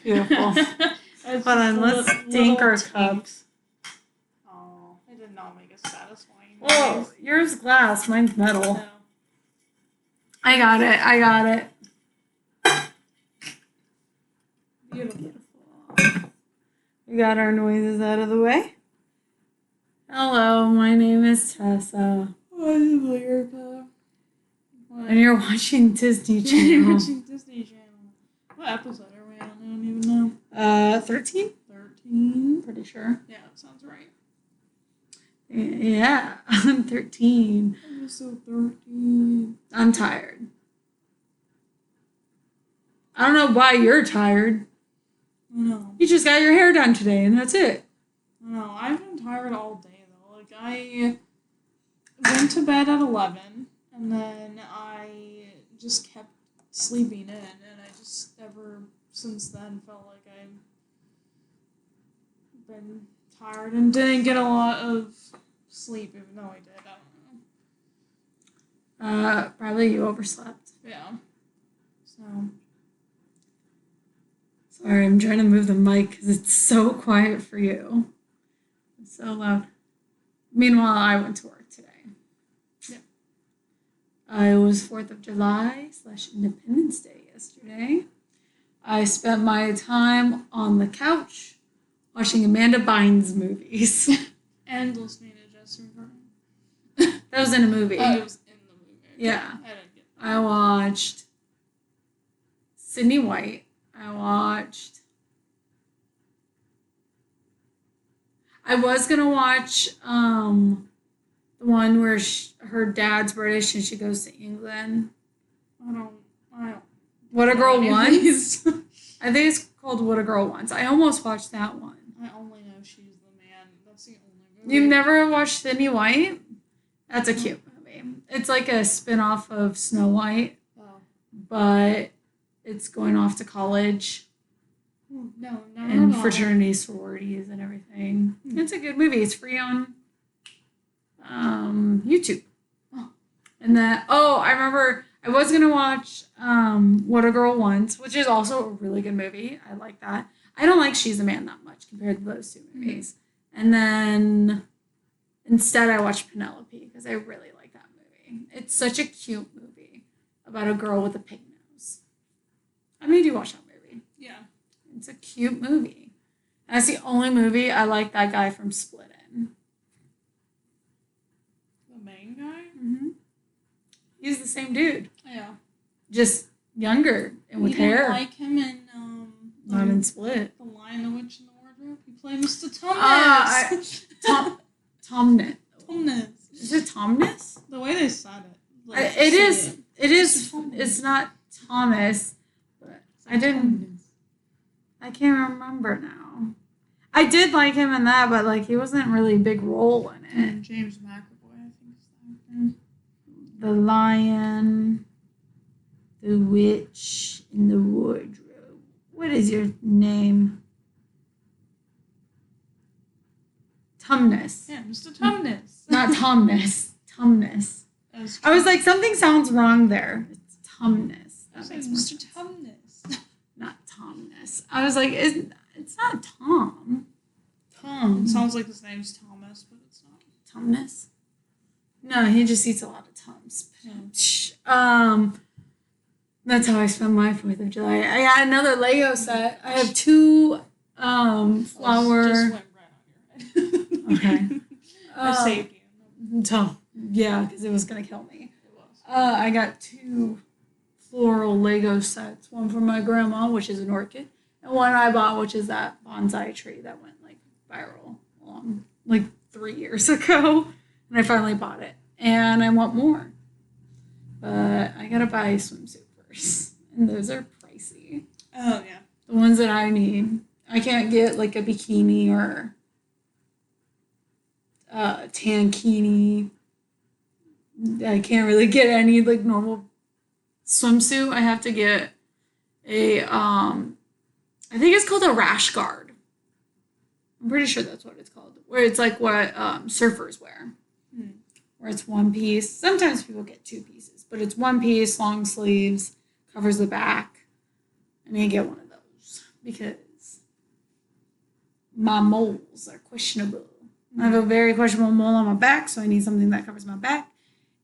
Beautiful. Hold on, let's stink our cups. Oh, I did not make a satisfying noise. Whoa, yours glass, mine's metal. No. I got it. Beautiful. We got our noises out of the way. Hello, my name is Tessa. I'm Lyrica. And you're watching Disney You're Channel. watching Disney Channel. What episode are we on? I don't even know. 13? 13? Pretty sure. Yeah, that sounds right. Yeah, I'm 13. Episode 13. I'm tired. I don't know why you're tired. I know. You just got your hair done today, and that's it. I know. I've been tired all day, though. Like, I went to bed at 11, and then I just kept sleeping in, and I just ever since then felt like I've been tired and didn't get a lot of sleep, even though I did. I don't know. Probably you overslept. Yeah. So. Sorry, I'm trying to move the mic because it's so quiet for you. It's so loud. Meanwhile, I went to work today. Yeah. It was 4th of July / Independence Day yesterday. I spent my time on the couch watching Amanda Bynes movies. And listening to Justin Bieber. That was in a movie. Oh, it was in the movie. Yeah. I didn't get that. I watched Sydney White. I was going to watch the one where her dad's British and she goes to England. I don't. What a Girl Wants? These. I think it's called What a Girl Wants. I almost watched that one. I only know She's the Man. That's the only movie. You've never watched Sydney White? That's a cute movie. It's like a spin-off of Snow White, but it's going off to college. No, and fraternity sororities and everything. It's a good movie. It's free on YouTube. And that I remember I was gonna watch What a Girl Wants, which is also a really good movie. I like that. I don't like She's a Man that much compared to those two movies. And then instead I watched Penelope because I really like that movie. It's such a cute movie about a girl with a pig nose. I made you watch that movie. Yeah. It's a cute movie. And that's the only movie I like that guy from Split in. The main guy? Mm-hmm. He's the same dude. Yeah. Just younger and with hair. You like him in Not in Split. The Lion, the Witch, and the Wardrobe? He played Mr. Tumnus. Tomness. Tumnus. Is it Tomness? The way they said it. Like, It is. It's not Thomas. But I didn't. I can't remember now. I did like him in that, but like he wasn't really a big role in it. James McAvoy, I think is the actor. The Lion, the Witch, and the Wardrobe. What is your name? Tumnus. Yeah, Mr. Tumnus. Not Tomness. Tumnus. I was like, something sounds wrong there. It's Tumnus. That makes Mr. Tumnus. Not Tomness. I was like, it's not Tom. It sounds like his name's Thomas, but it's not. Tumnus? No, he just eats a lot of Tums. Yeah. That's how I spent my 4th of July. I got another Lego set. I have 2 flower. Just went right on your head. Okay. I saved you. So, yeah, because it was going to kill me. It was. I got 2 floral Lego sets. One for my grandma, which is an orchid, and one I bought, which is that bonsai tree that went like viral like 3 years ago. And I finally bought it. And I want more. But I gotta buy a swimsuit first. And those are pricey. Oh, yeah. The ones that I need. I can't get like a bikini or tankini. I can't really get any like normal swimsuit. I have to get a I think it's called a rash guard. I'm pretty sure that's what it's called. Where it's like what surfers wear. Where it's one piece. Sometimes people get 2 pieces, but it's one piece, long sleeves, covers the back. I need to get one of those. because my moles are questionable. I have a very questionable mole on my back, so I need something that covers my back.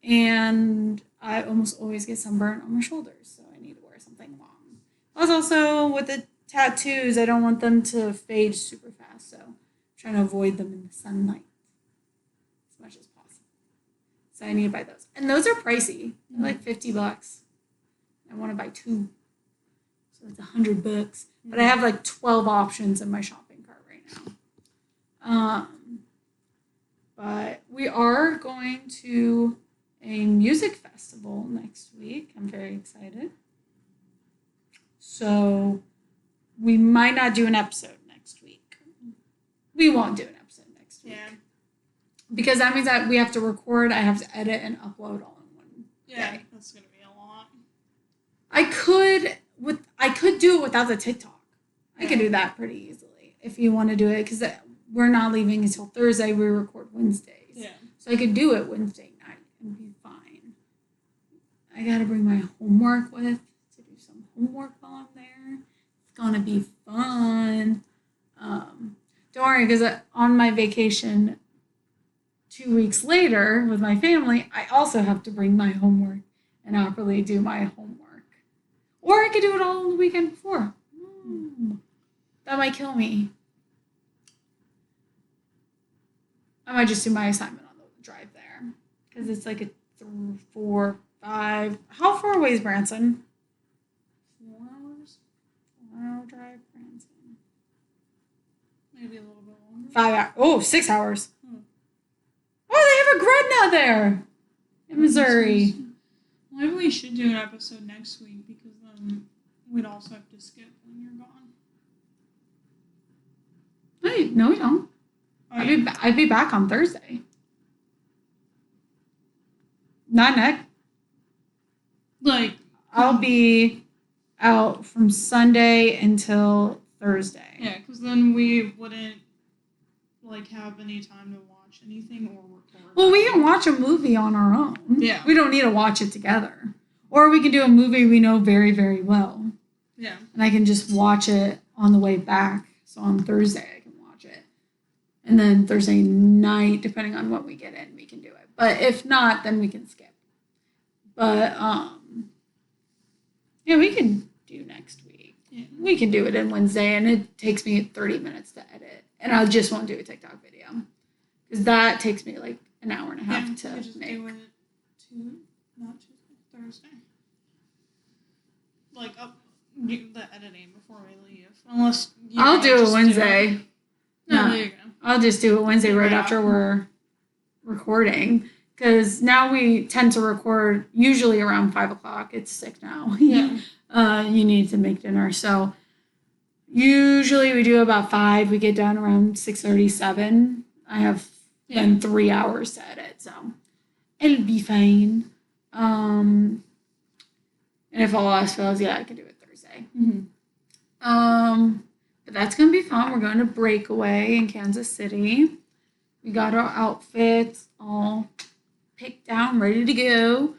And I almost always get sunburn on my shoulders, so I need to wear something long. Plus, also with the tattoos, I don't want them to fade super fast, so I'm trying to avoid them in the sunlight as much as possible. So I need to buy those. And those are pricey. They're like $50. I want to buy 2. So it's $100. But I have like 12 options in my shopping cart right now. But we are going to a music festival next week. I'm very excited. So we might not do an episode next week. We won't do an episode next week. Yeah. Because that means that we have to record, I have to edit and upload all in one day. That's gonna be a lot. I could do it without the TikTok. I could do that pretty easily if you want to do it, because we're not leaving until Thursday. We record Wednesdays. Yeah. So I could do it Wednesday night and be fine. I gotta bring my homework with to do some homework while I'm there. It's gonna be fun. Don't worry, because on my vacation 2 weeks later with my family, I also have to bring my homework and properly do my homework. Or I could do it all on the weekend before. That might kill me. I might just do my assignment on the drive there. Because it's like a 4, 5... How far away is Branson? 4 hours? 4-hour drive, Branson. Maybe a little bit longer. 5 hours. Oh, 6 hours. Oh, they have a Gretna there in Missouri. Maybe we should do an episode next week, because then we'd also have to skip when you're gone. No, we don't. Oh, yeah. I'd be back on Thursday. Not next. Like, I'll be out from Sunday until Thursday. yeah, because then we wouldn't have any time to watch anything or record. Well, we can watch a movie on our own. Yeah. We don't need to watch it together. Or we can do a movie we know very, very well. Yeah. And I can just watch it on the way back. So on Thursday I can watch it. And then Thursday night, depending on what we get in, we can do it. But if not, then we can skip. But yeah, we can do next week. Yeah. We can do it in Wednesday, and it takes me 30 minutes to edit. And I just won't do a TikTok video. Because that takes me like an hour and a half to you just make. do it not Tuesday, Thursday. The editing before we leave. Unless you I'll do it Wednesday. No, there you go. I'll just do it Wednesday right Yeah. after we're recording. Because now we tend to record usually around 5 o'clock. It's 6 now. Yeah. You need to make dinner. So usually we do about 5. We get done around 6:30, 7. I have then 3 hours to edit. So it'll be fine. And if all else fails, I can do it Thursday. Mm-hmm. But that's going to be fun. We're going to Breakaway in Kansas City. We got our outfits all picked out, ready to go.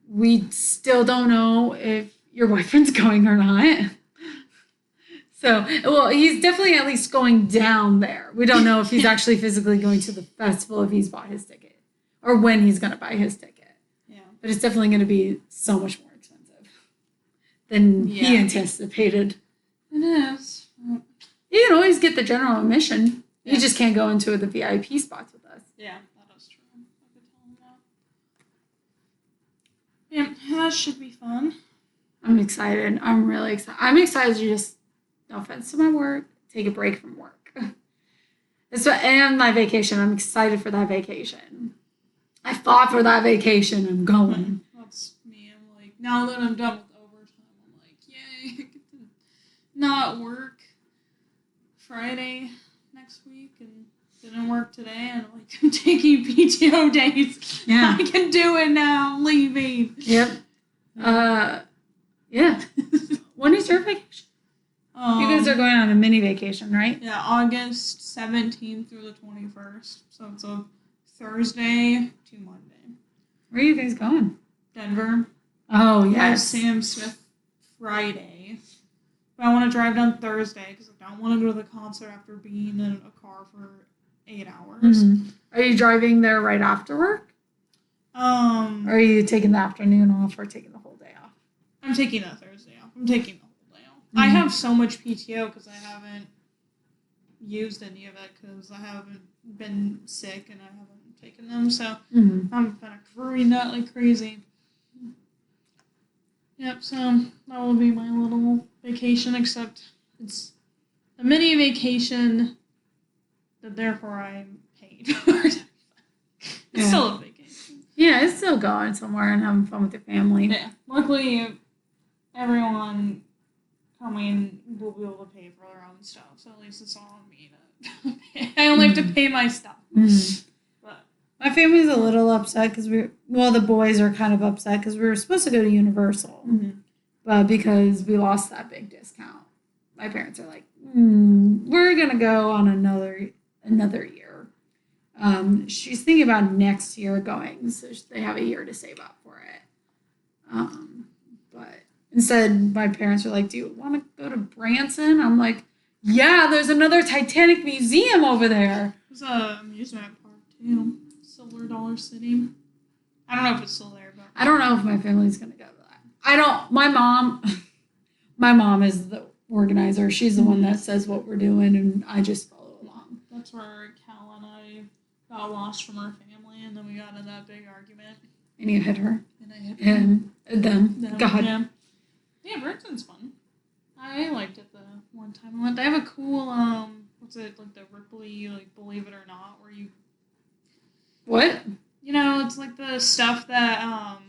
We still don't know if your boyfriend's going or not. So, well, he's definitely at least going down there. We don't know if he's actually physically going to the festival, if he's bought his ticket, or when he's going to buy his ticket. Yeah. But it's definitely going to be so much more expensive than he anticipated. It is. You can always get the general admission. You just can't go into the VIP spots with us. Yeah, that is true. I could tell him that. Yeah, that should be fun. I'm excited. I'm really excited. I'm excited to just, no offense to my work, take a break from work. And my vacation. I'm excited for that vacation. I fought for that vacation. I'm going. That's me. I'm like, now that I'm done with overtime, I'm like, yay, I get to not work Friday next week and didn't work today, and like, I'm taking PTO days. Yeah. I can do it now. I'm leaving. Yep. Yeah. When is your vacation? You guys are going on a mini vacation, right? Yeah, August 17th through the 21st. So it's a Thursday to Monday. Where are you guys going? Denver. Oh, yes. Sam Smith Friday. But I want to drive down Thursday because I don't want to go to the concert after being in a car for 8 hours. Mm-hmm. Are you driving there right after work? Or are you taking the afternoon off or taking the whole day off? I'm taking that Thursday off. I'm taking the whole day off. Mm-hmm. I have so much PTO because I haven't used any of it because I haven't been sick and I haven't taken them. So I'm kind of accruing that like crazy. Yep, so that will be my little vacation, except it's a mini vacation that therefore I'm paid for. It's still a vacation. Yeah, it's still going somewhere and having fun with your family. Yeah. Luckily, everyone coming will be able to pay for their own stuff, so at least it's all on me to pay. I only have to pay my stuff. Mm-hmm. But my family's a little upset because the boys are kind of upset because we were supposed to go to Universal, but because we lost that big discount, my parents are like, we're gonna go on another year. She's thinking about next year going, so they have a year to save up for it. But instead, my parents are like, do you want to go to Branson? I'm like, yeah, there's another Titanic museum over there. There's an amusement park too. Silver Dollar City. I don't know if it's still there, but I don't know if my family's gonna go to that. My mom is the organizer. She's the one that says what we're doing, and I just follow along. That's where Cal and I got lost from our family, and then we got in that big argument. And you hit her. And I hit them. God. Yeah, Branson's fun. I liked it the one time I went. They have a cool what's it, like the Ripley, like Believe It or Not, where you. What? You know, it's like the stuff that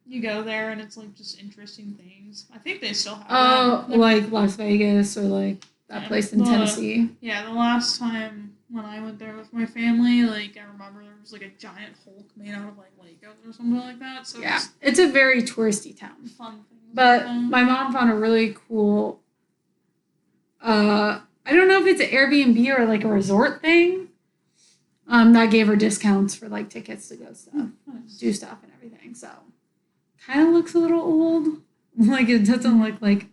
you go there and it's like just interesting things. I think they still have. Oh, like Las Vegas or like that place in Tennessee. Yeah, the last time when I went there with my family, like I remember there was like a giant Hulk made out of like Legos or something like that. So yeah, it's a very touristy town. Fun things. But my mom found a really cool. I don't know if it's an Airbnb or like a resort thing. That gave her discounts for like tickets to go stuff, do stuff and everything. So, kind of looks a little old. Like it doesn't look like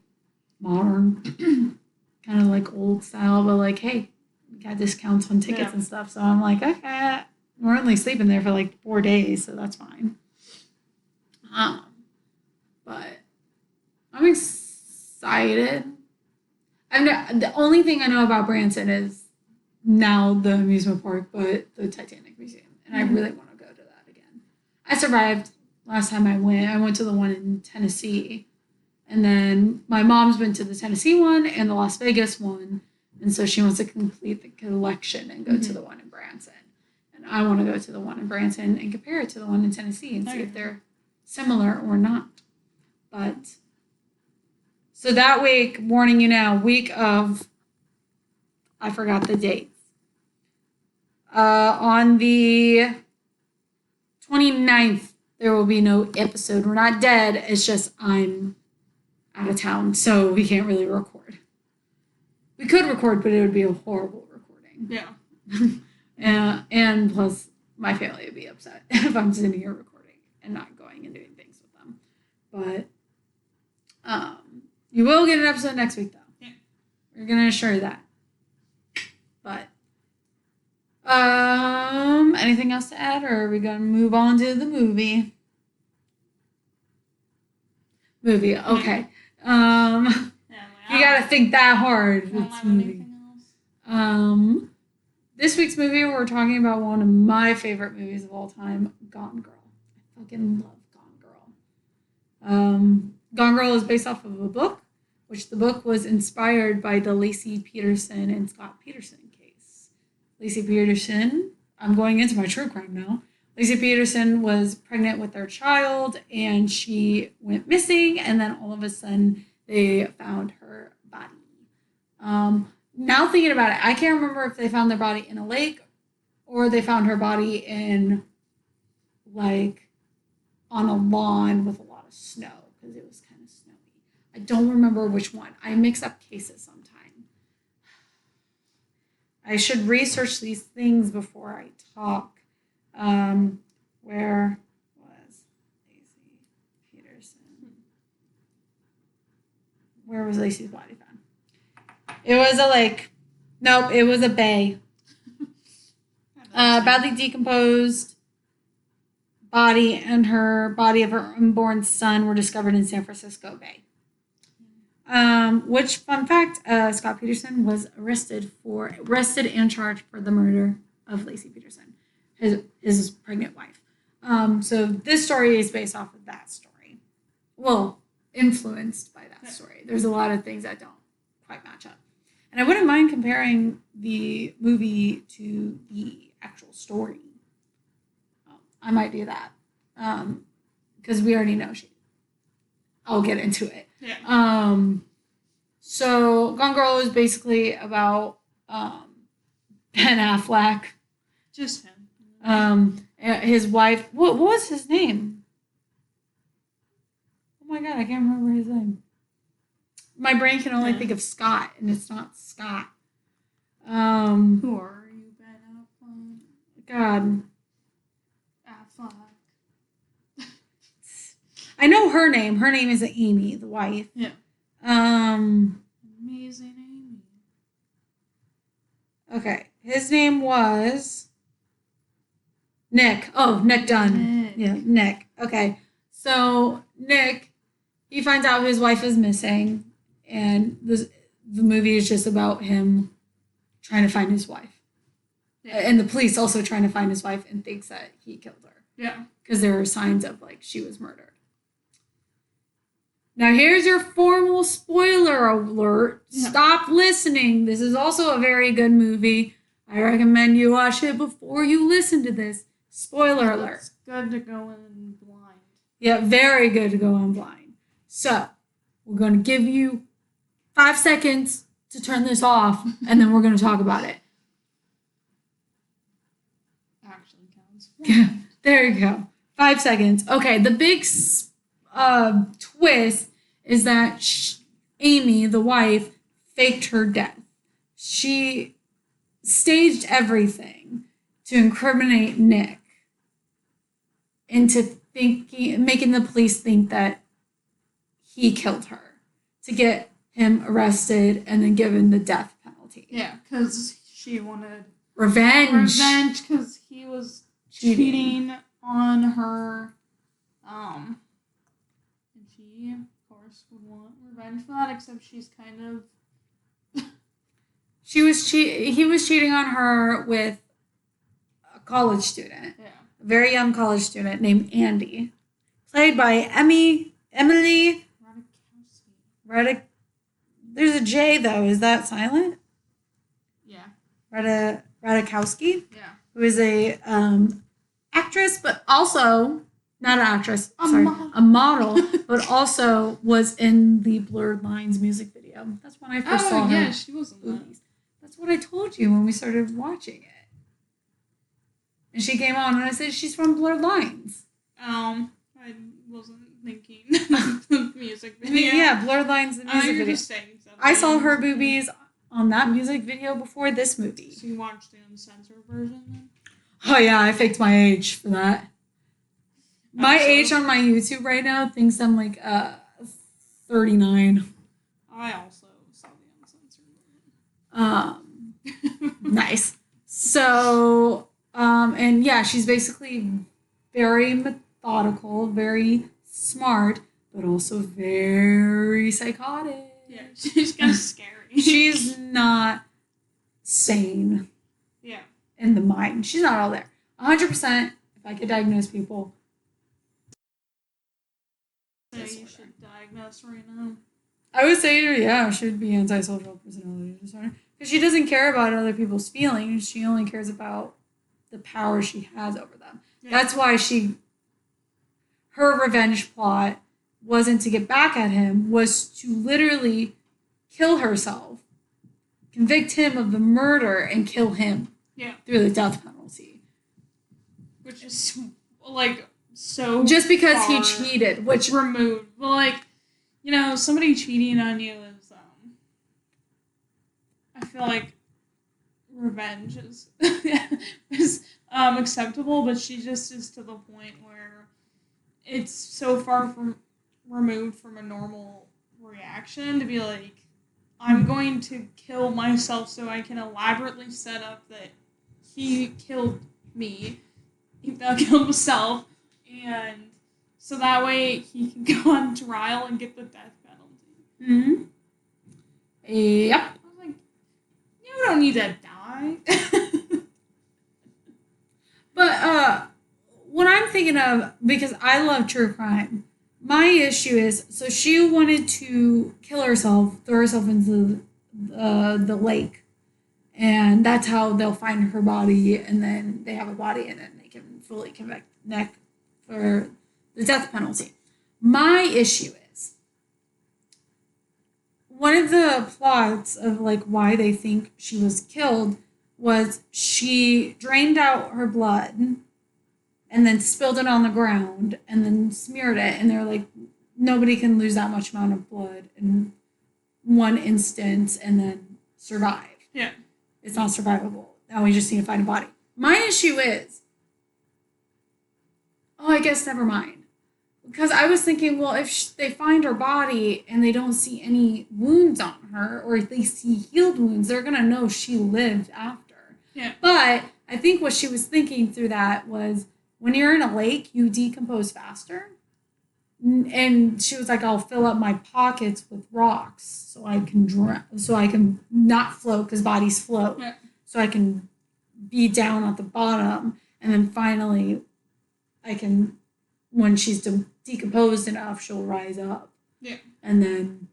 modern, kind of like old style. But like, hey, we got discounts on tickets and stuff. So I'm like, okay, we're only sleeping there for like 4 days, so that's fine. But I'm excited. The only thing I know about Branson is now the amusement park, but the Titanic Museum. And I really want to go to that again. I survived last time I went. I went to the one in Tennessee. And then my mom's been to the Tennessee one and the Las Vegas one. And so she wants to complete the collection and go to the one in Branson. And I want to go to the one in Branson and compare it to the one in Tennessee and see if they're similar or not. But so that week, warning you now, week of, I forgot the dates. On the 29th, there will be no episode. We're not dead. It's just I'm out of town, so we can't really record. We could record, but it would be a horrible recording. Yeah. And plus, my family would be upset if I'm sitting here recording and not going and doing things with them. But you will get an episode next week, though. Yeah. We're going to assure you that. But anything else to add, or are we going to move on to the movie? Okay. You got to think that hard. I don't have anything else. This week's movie, we're talking about one of my favorite movies of all time, Gone Girl. I fucking love Gone Girl. Gone Girl is based off of a book, which the book was inspired by the Lacey Peterson and Scott Peterson case. Lacey Peterson, I'm going into my true crime now. Lacey Peterson was pregnant with their child and she went missing, and then all of a sudden they found her body. Now thinking about it, I can't remember if they found their body in a lake or they found her body in like on a lawn with a lot of snow because it was kind of snowy. I don't remember which one. I mix up cases sometimes. I should research these things before I talk. Where was Lacey Peterson? where was Lacey's body found? It was a lake. Nope, it was a bay. Badly decomposed body and her body of her unborn son were discovered in San Francisco Bay. Which, fun fact, Scott Peterson was arrested and charged for the murder of Lacey Peterson, his pregnant wife. So this story is based off of that story. Well, influenced by that story. There's a lot of things that don't quite match up. And I wouldn't mind comparing the movie to the actual story. I might do that. Because we already know I'll get into it. Yeah. So Gone Girl is basically about Ben Affleck. Just him. His wife. What was his name? Oh my god, I can't remember his name. My brain can only think of Scott, and it's not Scott. Who are you, Ben Affleck? God. Affleck. I know her name. Her name is Amy, the wife. Yeah. Amazing Amy. Okay. His name was Nick. Oh, Nick Dunne. Nick. Yeah, Nick. Okay. So Nick, he finds out his wife is missing, and the movie is just about him trying to find his wife. Yeah. And the police also trying to find his wife and thinks that he killed her. Yeah. Because there are signs of she was murdered. Now here's your formal spoiler alert. Yeah. Stop listening. This is also a very good movie. I recommend you watch it before you listen to this. Spoiler alert. It's good to go in blind. Yeah, very good to go in blind. So, we're going to give you 5 seconds to turn this off, and then we're going to talk about it. Actually counts. Yeah, there you go. 5 seconds. Okay, the big twist is that Amy, the wife, faked her death. She staged everything to incriminate Nick into making the police think that he killed her to get him arrested and then given the death penalty. Yeah, because she wanted revenge because he was cheating on her. And she, of course, would want revenge for that, except she's kind of... He was cheating on her with a college student. Yeah. A very young college student named Andy. Played by Emily Ratajkowski. There's a J, though. Is that silent? Yeah. Ratajkowski? Yeah. Who is a actress, but also... Not an actress. A model, but also was in the Blurred Lines music video. That's when I first saw her. Oh, yeah, she was in that. That's what I told you when we started watching it. And she came on and I said, she's from Blurred Lines. I wasn't thinking the music video. Yeah, Blurred Lines, the music video. Just saying something. I saw her boobies on that music video before this movie. So you watched the uncensored version then? Oh yeah, I faked my age for that. My age on my YouTube right now thinks I'm 39. I also saw the uncensored version. Nice. So, and yeah, she's basically very methodical, very smart, but also very psychotic. Yeah, she's kind of scary. She's not sane. Yeah. In the mind. She's not all there. 100%, if I could diagnose people. So you should diagnose right now. I would say, yeah, she should be antisocial personality disorder. Because she doesn't care about other people's feelings. She only cares about the power she has over them. Yeah. That's why her revenge plot wasn't to get back at him, was to literally kill herself, convict him of the murder, and kill him. Yeah. Through the death penalty. Which is, so just because he cheated, which removed. Well, somebody cheating on you is, I feel like revenge is acceptable, but she just is to the point where it's so far from removed from a normal reaction to be like, I'm going to kill myself so I can elaborately set up that he killed me, he killed himself, and so that way he can go on trial and get the death penalty. Mm-hmm. Yep. I was like, you don't need to die. But what I'm thinking of, because I love true crime, my issue is, so she wanted to kill herself, throw herself into the lake, and that's how they'll find her body, and then they have a body, and then they can fully convict Nick for the death penalty. My issue is, one of the plots of like why they think she was killed was she drained out her blood and then spilled it on the ground and then smeared it, and they're like, nobody can lose that much amount of blood in one instance and then survive. Yeah. It's not survivable. Now we just need to find a body. My issue is, I guess never mind. Because I was thinking, well, if they find her body and they don't see any wounds on her, or if they see healed wounds, they're going to know she lived after. Yeah. But I think what she was thinking through that was, when you're in a lake, you decompose faster. And she was like, I'll fill up my pockets with rocks so I can drown, so I can not float, because bodies float. Yeah. So I can be down at the bottom, and then finally I can, when she's decomposed enough, she'll rise up. Yeah. And then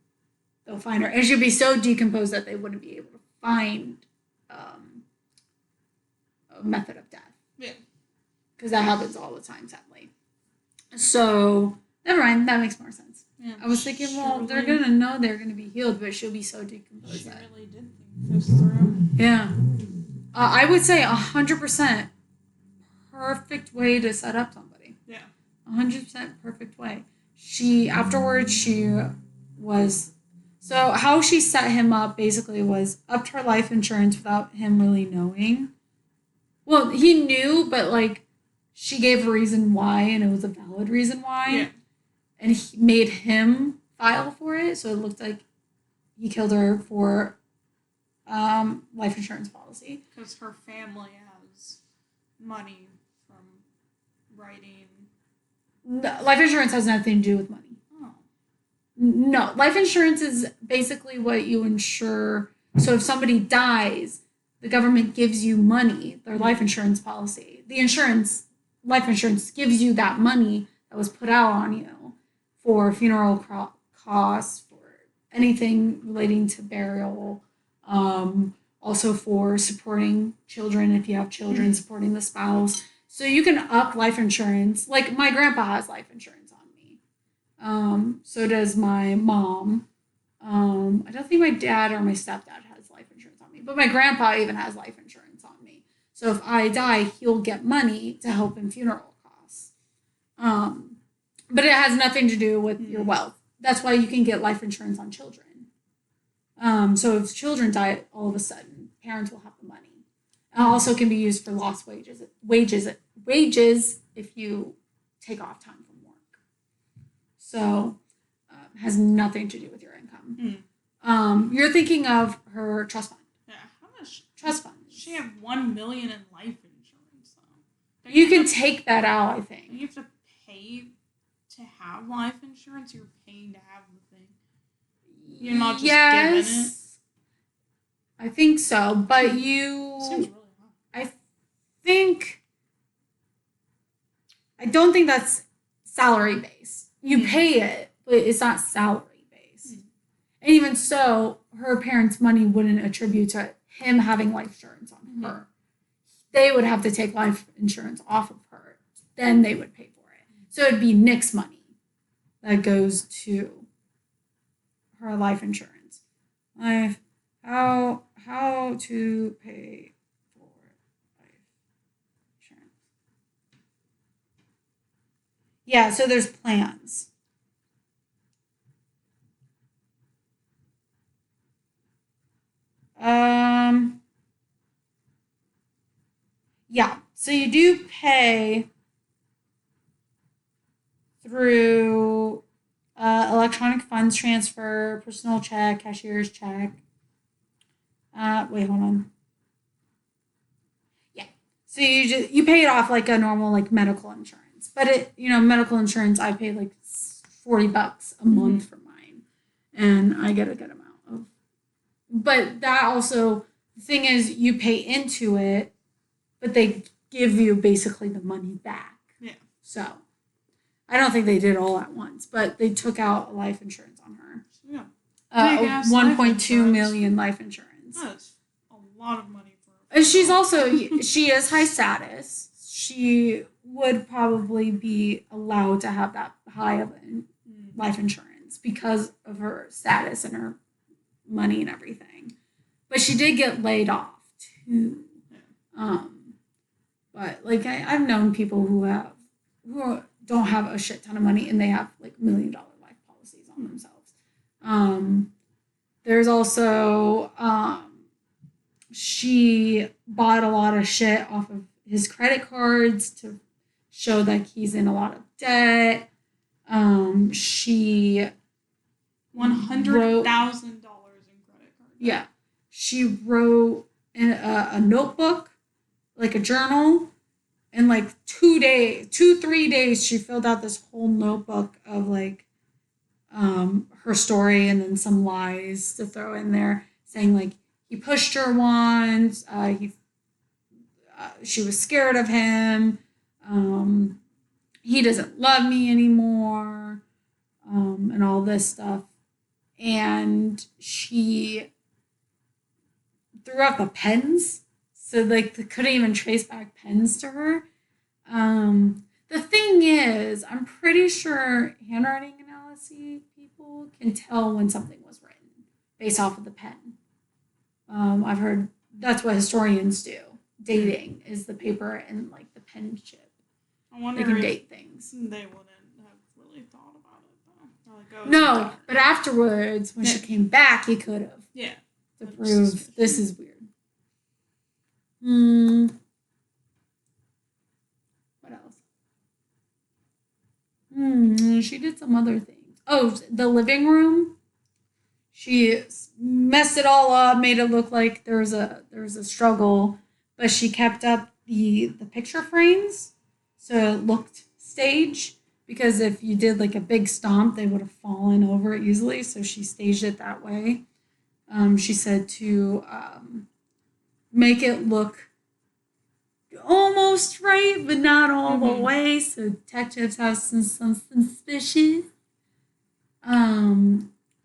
they'll find her. And she'll be so decomposed that they wouldn't be able to find a method of death. Yeah. Because that happens all the time, sadly. So, never mind. That makes more sense. Yeah, I was thinking, well, they're going to know they're going to be healed, but she'll be so decomposed. She really did think this through. Yeah. I would say 100% perfect way to set up somebody. Yeah. 100% perfect way. Afterwards, she was... So, how she set him up, basically, was upped her life insurance without him really knowing. Well, he knew, but, like, she gave a reason why, and it was a valid reason why. Yeah. And he made him file for it, so it looked like he killed her for life insurance policy. Because her family has money from writing. Life insurance has nothing to do with money. Oh. No, life insurance is basically what you insure. So if somebody dies, the government gives you money, their life insurance policy. Life insurance gives you that money that was put out on you for funeral costs, for anything relating to burial, also for supporting children if you have children, supporting the spouse. So you can up life insurance. Like, my grandpa has life insurance on me. So does my mom. I don't think my dad or my stepdad has life insurance on me, but my grandpa even has life insurance on me. So if I die, he'll get money to help in funeral costs. But it has nothing to do with your wealth. That's why you can get life insurance on children. So if children die, all of a sudden, parents will have the money. And also can be used for lost wages if you take off time from work. So has nothing to do with your income. You're thinking of her trust fund. Yeah. How much Trust fund. she have $1 million in life insurance though? You can take that out, I think. You have to pay to have life insurance. You're paying to have the thing. You're not just given it. I think so, but you... Seems really high. I don't think that's salary based. You pay it, but it's not salary based. And even so, her parents' money wouldn't attribute to him having life insurance on her. They would have to take life insurance off of her. Then they would pay for it. So it'd be Nick's money that goes to her life insurance. How to pay for life insurance. Yeah, so there's plans. Yeah, so you do pay through electronic funds transfer, personal check, cashier's check. Wait, hold on. Yeah. So you pay it off like a normal like medical insurance, but medical insurance I paid like $40 a month for mine, and I get a good amount of. But that also the thing is you pay into it, but they give you basically the money back. Yeah. So I don't think they did all at once, but they took out life insurance on her. Yeah. 1.2 million life insurance. That's a lot of money for. And she is high status. She would probably be allowed to have that high of life insurance because of her status and her money and everything. But she did get laid off too. Yeah. But like I've known people who don't have a shit ton of money and they have like $1 million life policies on themselves. There's also she bought a lot of shit off of his credit cards to show that he's in a lot of debt. She $100,000 in credit card. Yeah, she wrote in a notebook, like a journal. In like 3 days, she filled out this whole notebook of like her story and then some lies to throw in there, saying like he pushed her once, she was scared of him, he doesn't love me anymore, and all this stuff. And she threw out the pens. So, like, they couldn't even trace back pens to her. The thing is, I'm pretty sure handwriting analysis people can tell when something was written based off of the pen. I've heard that's what historians do. Dating is the paper and, like, the penmanship. I wonder they can if date things. They wouldn't have really thought about it, though. Like, no, but afterwards, when she came back, he could have. Yeah. To prove this is weird. What else? She did some other things. Oh, the living room. She messed it all up, made it look like there was a struggle, but she kept up the picture frames, so it looked staged. Because if you did like a big stomp, they would have fallen over easily. So she staged it that way. She said to make it look almost right, but not all the way. So detectives have some suspicion.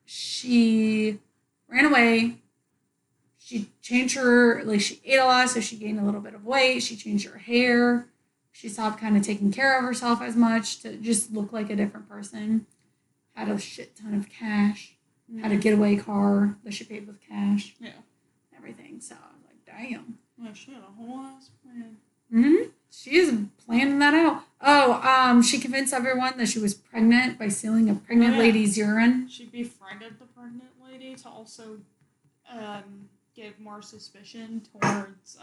She ran away. She changed she ate a lot, so she gained a little bit of weight. She changed her hair. She stopped kind of taking care of herself as much to just look like a different person. Had a shit ton of cash. Had a getaway car that she paid with cash. Yeah. Everything. So I was like, damn. Well, she had a whole ass plan. She is planning that out. Oh, she convinced everyone that she was pregnant by stealing a pregnant lady's urine. She befriended the pregnant lady to also give more suspicion towards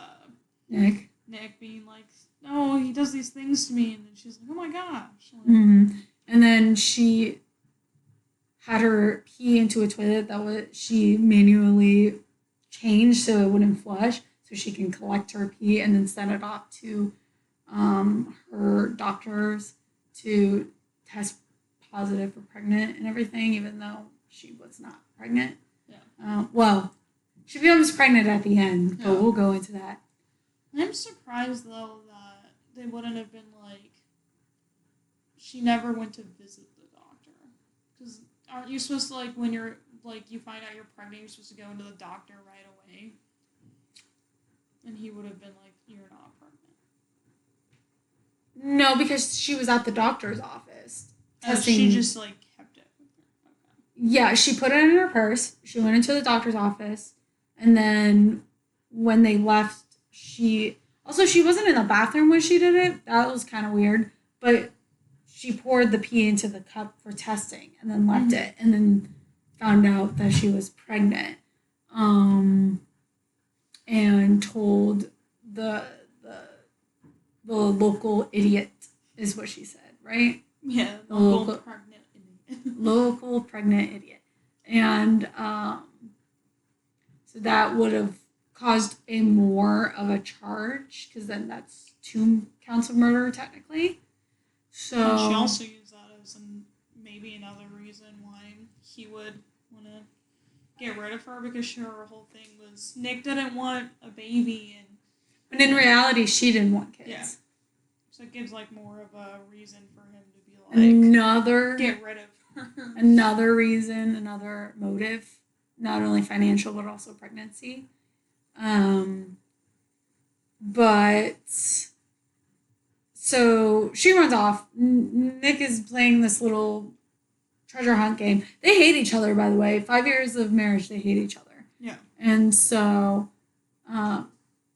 Nick being like, no, he does these things to me. And then she's like, oh my gosh. Like, And then she had her pee into a toilet she manually changed so it wouldn't flush, so she can collect her pee and then send it off to her doctors to test positive for pregnant and everything, even though she was not pregnant. Yeah. Well, she becomes pregnant at the end, but we'll go into that. I'm surprised, though, that they wouldn't have been like, she never went to visit the doctor. Because aren't you supposed to, like, when you're, like, you find out you're pregnant, you're supposed to go into the doctor right away? And he would have been like, you're not pregnant. No, because she was at the doctor's office. Testing. She just, like, kept it with her. Okay. Yeah, she put it in her purse. She went into the doctor's office. And then when they left, she wasn't in the bathroom when she did it. That was kind of weird. But she poured the pee into the cup for testing and then left it. And then found out that she was pregnant. And told the local idiot is what she said, right? Yeah, the local pregnant Local pregnant idiot. And so that would have caused a more of a charge, because then that's 2 counts of murder technically. So And she also used that as maybe another reason why he would want to get rid of her, because her whole thing was Nick didn't want a baby, but in reality, she didn't want kids. Yeah. So it gives like more of a reason for him to be like get rid of her. Another reason, another motive, not only financial but also pregnancy. But so she runs off. Nick is playing this little treasure hunt game. They hate each other, by the way. 5 years of marriage, they hate each other. Yeah. And so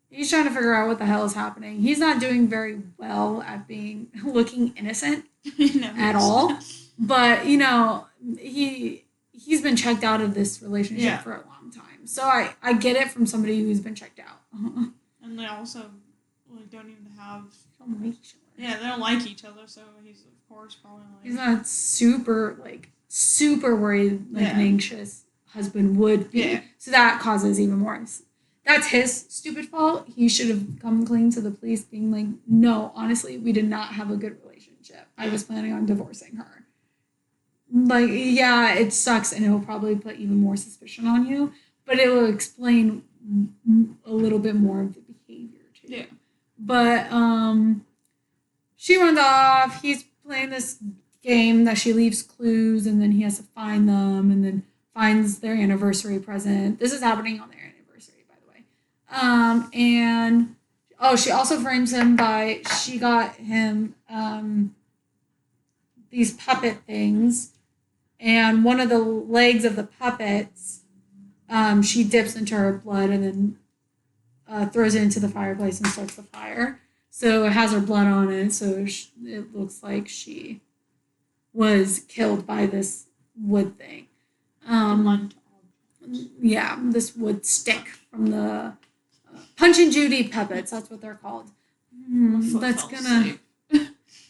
he's trying to figure out what the hell is happening. He's not doing very well at looking innocent at all. But, he's been checked out of this relationship for a long time. So I get it from somebody who's been checked out. And they also don't even have... Don't like each other. Yeah, they don't like each other, so he's, of course, probably like... He's not super worried like an anxious husband would be. Yeah. So that causes even more... That's his stupid fault. He should have come clean to the police, being like, no, honestly, we did not have a good relationship. I was planning on divorcing her. Like, yeah, it sucks, and it will probably put even more suspicion on you, but it will explain a little bit more of the behavior, too. Yeah. But, she runs off. He's playing this game that she leaves clues, and then he has to find them, and then finds their anniversary present. This is happening on their anniversary, by the way. And she also frames him she got him these puppet things, and one of the legs of the puppets she dips into her blood and then throws it into the fireplace and starts the fire. So it has her blood on it, so it looks like she was killed by this wood thing. Yeah, this wood stick from the Punch and Judy puppets. That's what they're called. That's gonna...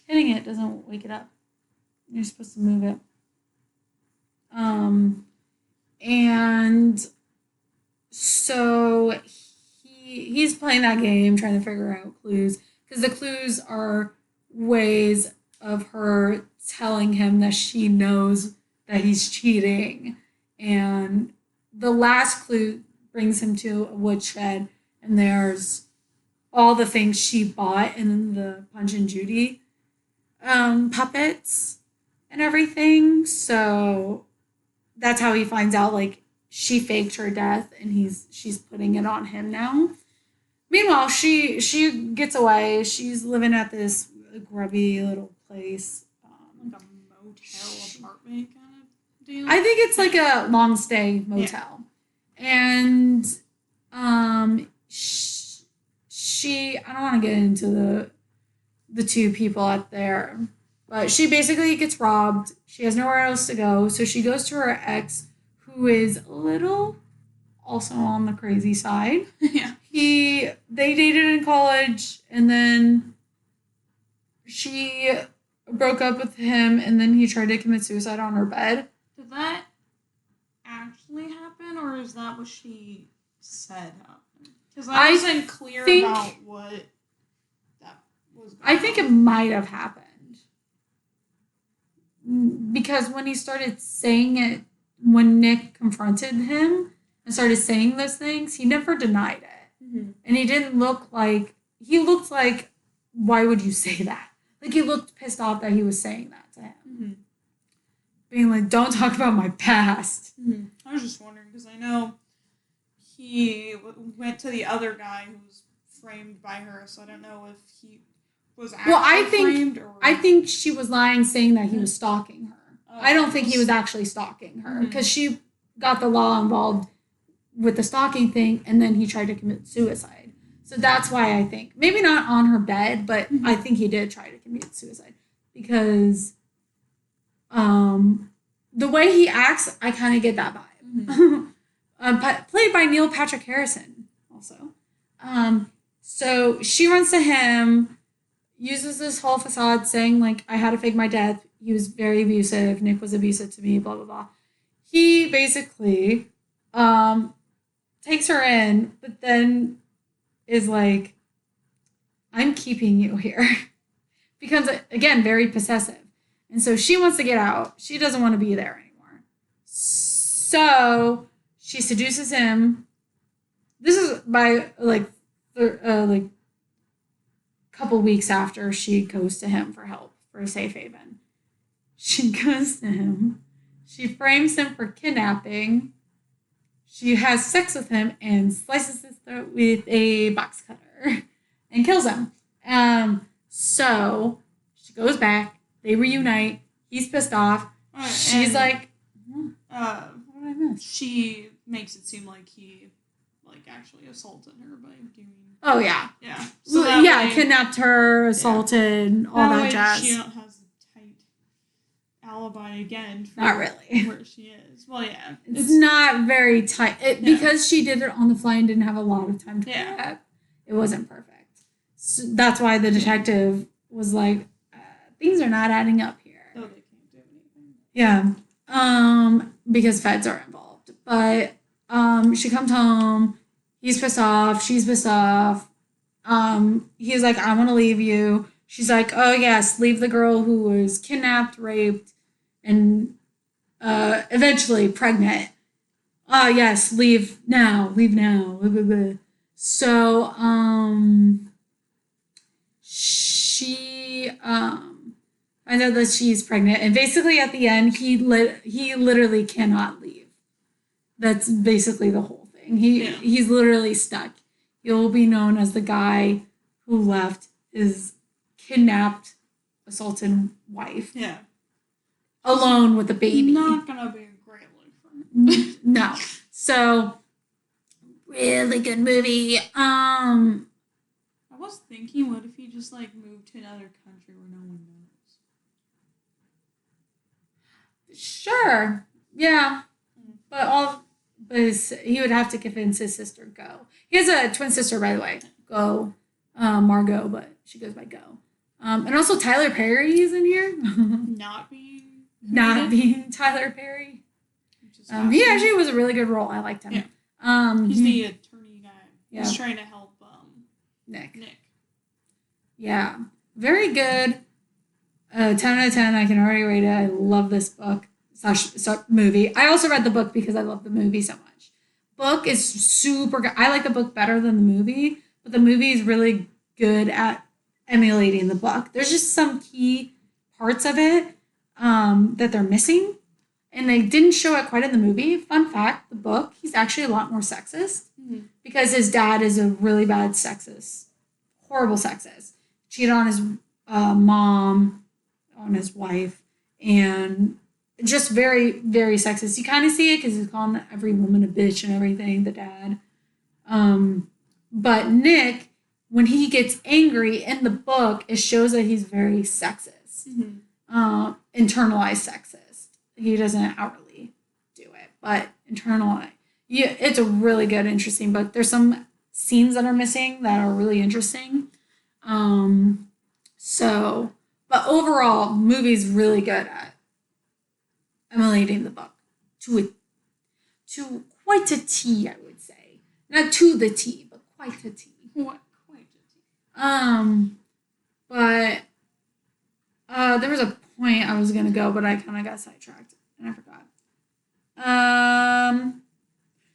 Hitting it doesn't wake it up. You're supposed to move it. And so he's playing that game, trying to figure out clues, because the clues are ways of her telling him that she knows that he's cheating. And the last clue brings him to a woodshed, and there's all the things she bought in the Punch and Judy puppets and everything. So that's how he finds out, like, she faked her death, and she's putting it on him now. Meanwhile, she gets away. She's living at this grubby little place. Like a motel apartment kind of deal? I think it's like a long stay motel. Yeah. And she I don't want to get into the 2 people out there, but she basically gets robbed. She has nowhere else to go, so she goes to her ex, who is a little also on the crazy side. Yeah. They dated in college, and then she broke up with him, and then he tried to commit suicide on her bed. Did that actually happen, or is that what she said happened? Because I wasn't clear about what that was going on. I think it might have happened. Because when he started saying it, when Nick confronted him and started saying those things, he never denied it. Mm-hmm. And he didn't look like... He looked like, why would you say that? Like, he looked pissed off that he was saying that to him. Mm-hmm. Being like, don't talk about my past. Mm-hmm. I was just wondering, because I know he went to the other guy who was framed by her, so I don't know if he was actually framed or... I think she was lying, saying that he was stalking her. Oh, I don't think he was actually stalking her, because she got the law involved with the stalking thing, and then he tried to commit suicide. So that's why I think, maybe not on her bed, but I think he did try to commit suicide, because the way he acts, I kind of get that vibe. Played by Neil Patrick Harrison, also. So she runs to him. uses this whole facade saying, like, I had to fake my death. He was very abusive. Nick was abusive to me, blah, blah, blah. He basically takes her in, but then is like, I'm keeping you here. Becomes, again, very possessive. And so she wants to get out. She doesn't want to be there anymore. So she seduces him. This is by, like couple weeks after she goes to him for help, for a safe haven. She goes to him. She frames him for kidnapping. She has sex with him and slices his throat with a box cutter and kills him. So she goes back. They reunite. He's pissed off. She's like, what did I miss? She makes it seem like he actually assaulted her by doing. Oh yeah. Yeah. So way, kidnapped her, assaulted, all that jazz. She has a tight alibi again. For not really. Where she is. Well, yeah. It's not very tight. Because she did it on the fly and didn't have a lot of time to prep. It wasn't perfect. So that's why the detective was like, things are not adding up here. Oh, they can't do anything. Yeah. Because feds are involved. But she comes home. He's pissed off. She's pissed off. He's like, I want to leave you. She's like, oh, yes, leave the girl who was kidnapped, raped, and eventually pregnant. Oh, yes, leave now. Leave now. Blah, blah, blah. So, she finds out that she's pregnant. And basically at the end, he literally cannot leave. That's basically the whole thing. He's literally stuck. He'll be known as the guy who left his kidnapped, assaulted wife. Yeah. Alone with a baby. Not gonna be a great look for No. So, really good movie. I was thinking, what if he just moved to another country where no one knows? Sure. Yeah. But he would have to convince his sister Go. He has a twin sister, by the way. Go. Margot, but she goes by Go. And also Tyler Perry is in here. Not being Tyler Perry. He actually was a really good role. I liked him. Yeah. He's the attorney guy. Yeah. He's trying to help Nick. Yeah. Very good. 10 out of 10. I can already rate it. I love this book / movie. I also read the book because I love the movie so much. Book is super good. I like the book better than the movie, but the movie is really good at emulating the book. There's just some key parts of it that they're missing, and they didn't show it quite in the movie. Fun fact, the book, he's actually a lot more sexist because his dad is a really bad sexist, horrible sexist. Cheated on his mom, on his wife, and just very, very sexist. You kind of see it because he's calling every woman a bitch and everything, the dad. But Nick, when he gets angry in the book, it shows that he's very sexist. Internalized sexist. He doesn't outwardly do it, but internalized. Yeah, it's a really good, interesting book. There's some scenes that are missing that are really interesting. But overall, movie's really good at emulating the book to quite a T, I would say. Not to the T, but quite a T. What? Quite a T. But there was a point I was gonna go, but I kind of got sidetracked and I forgot.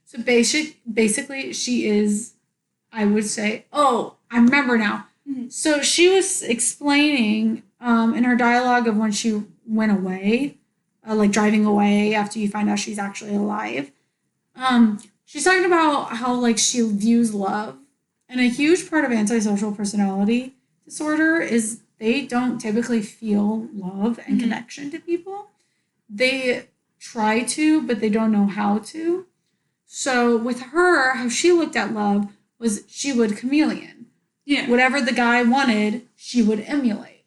So basically, she is, I would say. Oh, I remember now. Mm-hmm. So she was explaining in her dialogue of when she went away. Driving away after you find out she's actually alive. She's talking about how she views love. And a huge part of antisocial personality disorder is they don't typically feel love and connection to people. They try to, but they don't know how to. So with her, how she looked at love was she would chameleon. Yeah. Whatever the guy wanted, she would emulate.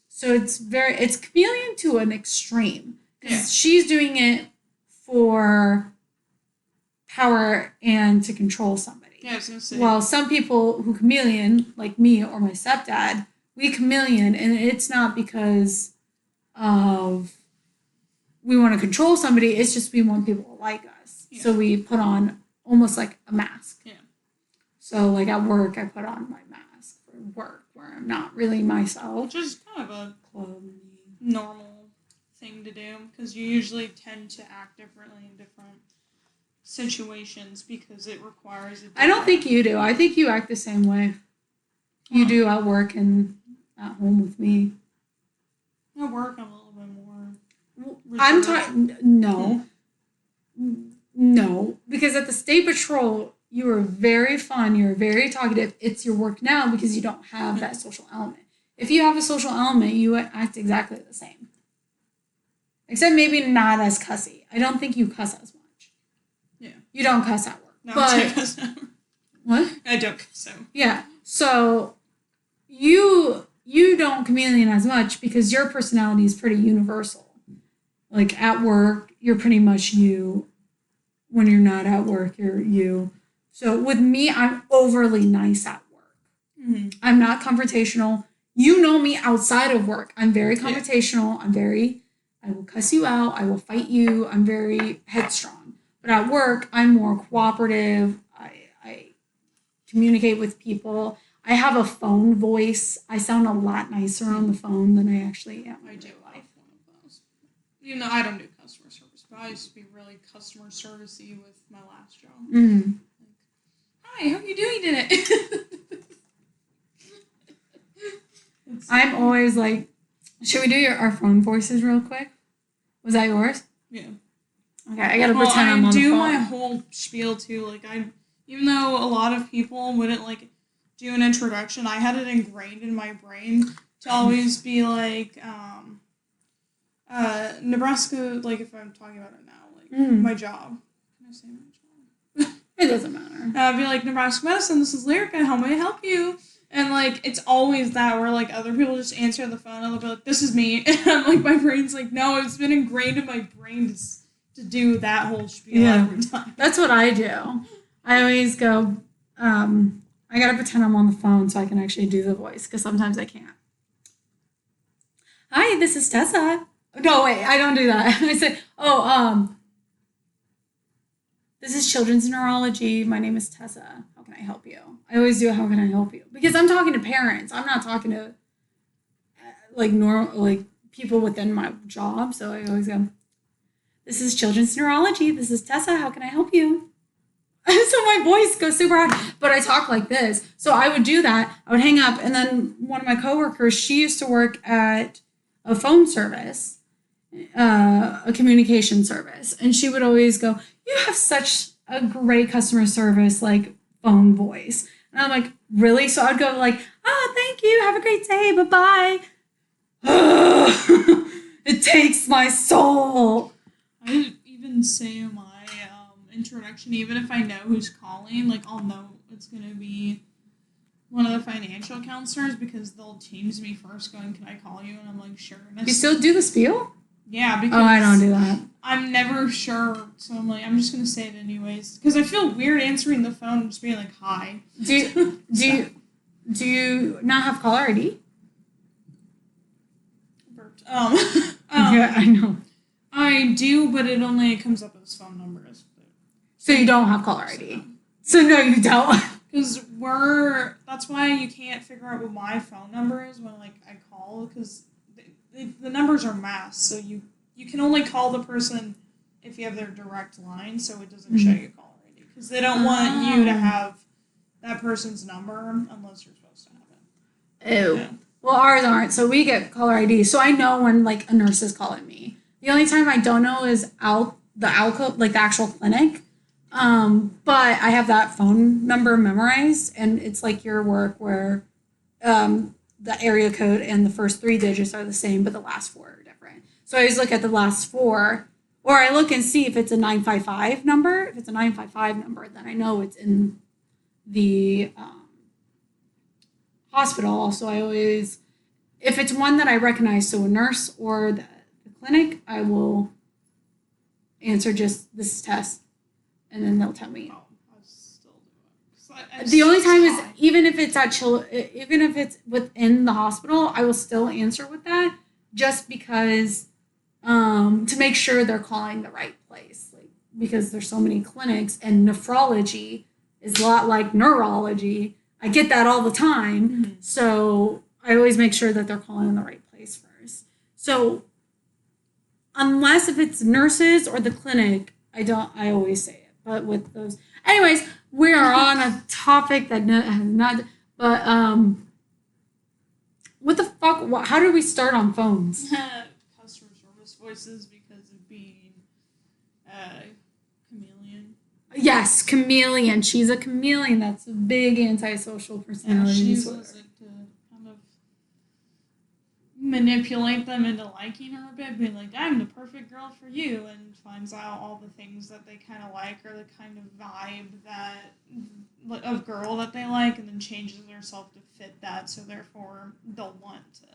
So it's chameleon to an extreme. Because she's doing it for power and to control somebody. Yeah, I was going to say. While some people who chameleon, like me or my stepdad, we chameleon, and it's not because of we want to control somebody. It's just we want people to like us. Yeah. So we put on almost like a mask. Yeah. So like at work, I put on my mask for work where I'm not really myself. Which is kind of a normal thing to do because you usually tend to act differently in different situations because it requires I don't think you do. I think you act the same way. You do at work and at home with me. At work, I'm a little bit more reserved. I'm talking... No. No. Because at the State Patrol, you were very fun. You were very talkative. It's your work now because you don't have that social element. If you have a social element, you act exactly the same. Except maybe not as cussy. I don't think you cuss as much. Yeah. You don't cuss at work. No, but, I don't cuss at work. What? I don't cuss at work. Yeah. So you don't chameleon as much because your personality is pretty universal. Like at work, you're pretty much you. When you're not at work, you're you. So with me, I'm overly nice at work. Mm-hmm. I'm not confrontational. You know me outside of work. I'm very confrontational. I will cuss you out. I will fight you. I'm very headstrong. But at work, I'm more cooperative. I communicate with people. I have a phone voice. I sound a lot nicer on the phone than I actually am. I do have one of those. Even though I don't do customer service, but I used to be really customer servicey with my last job. Mm-hmm. Hi, how are you doing today? I'm always like, should we do our phone voices real quick? Was that yours? Yeah. Okay, I gotta pretend I'm on the phone. I do my whole spiel too. Like even though a lot of people wouldn't like do an introduction, I had it ingrained in my brain to always be like, Nebraska. Like if I'm talking about it now, like my job. Can I say my job? It doesn't matter. I'd be like, Nebraska Medicine. This is Lyrica. How may I help you? And, like, it's always that where, like, other people just answer the phone and they'll be like, this is me. And I'm like, my brain's like, no, it's been ingrained in my brain to do that whole spiel every time. That's what I do. I always go, I gotta pretend I'm on the phone so I can actually do the voice, because sometimes I can't. Hi, this is Tessa. No, wait, I don't do that. I say, this is Children's Neurology. My name is Tessa. How can I help you? I always do how can I help you? Because I'm talking to parents. I'm not talking to like people within my job. So I always go, this is Children's Neurology. This is Tessa. How can I help you? So my voice goes super high, but I talk like this. So I would do that. I would hang up. And then one of my coworkers, she used to work at a phone service, a communication service. And she would always go, you have such a great customer service, like phone voice. And I'm like, really? So I'd go like, oh, thank you. Have a great day. Bye-bye. It takes my soul. I even say my introduction, even if I know who's calling, like I'll know it's going to be one of the financial counselors because they'll teams me first going, can I call you? And I'm like, sure. You still do the spiel? Yeah, because I don't do that. I'm never sure, so I'm like, I'm just going to say it anyways. Because I feel weird answering the phone and just being like, hi. Do you not have caller ID? Burped. Yeah, I know. I do, but it only comes up as phone numbers. So you don't have caller ID? So no, you don't. Because that's why you can't figure out what my phone number is when like I call, because the numbers are masked, so you can only call the person if you have their direct line, so it doesn't show you caller ID, because they don't want you to have that person's number unless you're supposed to have it. Ew. Yeah. Well, ours aren't, so we get caller ID, so I know when like a nurse is calling me. The only time I don't know is the actual clinic. But I have that phone number memorized, and it's like your work where the area code and the first 3 digits are the same, but the last 4 are different. So I always look at the last 4, or I look and see if it's a 955 number. If it's a 955 number, then I know it's in the hospital. So I always, if it's one that I recognize, so a nurse or the clinic, I will answer just this is Tess. And then they'll tell me. Oh, I still do it. The only time is even if it's even if it's within the hospital, I will still answer with that, just because to make sure they're calling the right place, like because there's so many clinics, and nephrology is a lot like neurology. I get that all the time, so I always make sure that they're calling the right place first. So unless if it's nurses or the clinic, I always say it. But with those, anyways, we are on a topic that has not. But what the fuck? How did we start on phones? Customer service voices because of being chameleon. Yes, chameleon. She's a chameleon. That's a big antisocial personality disorder. She's like to kind of manipulate them into liking her a bit, being like, I'm the perfect girl for you, and finds out all the things that they kind of like, or the kind of vibe that of girl that they like, and then changes herself to fit that, so therefore they'll want to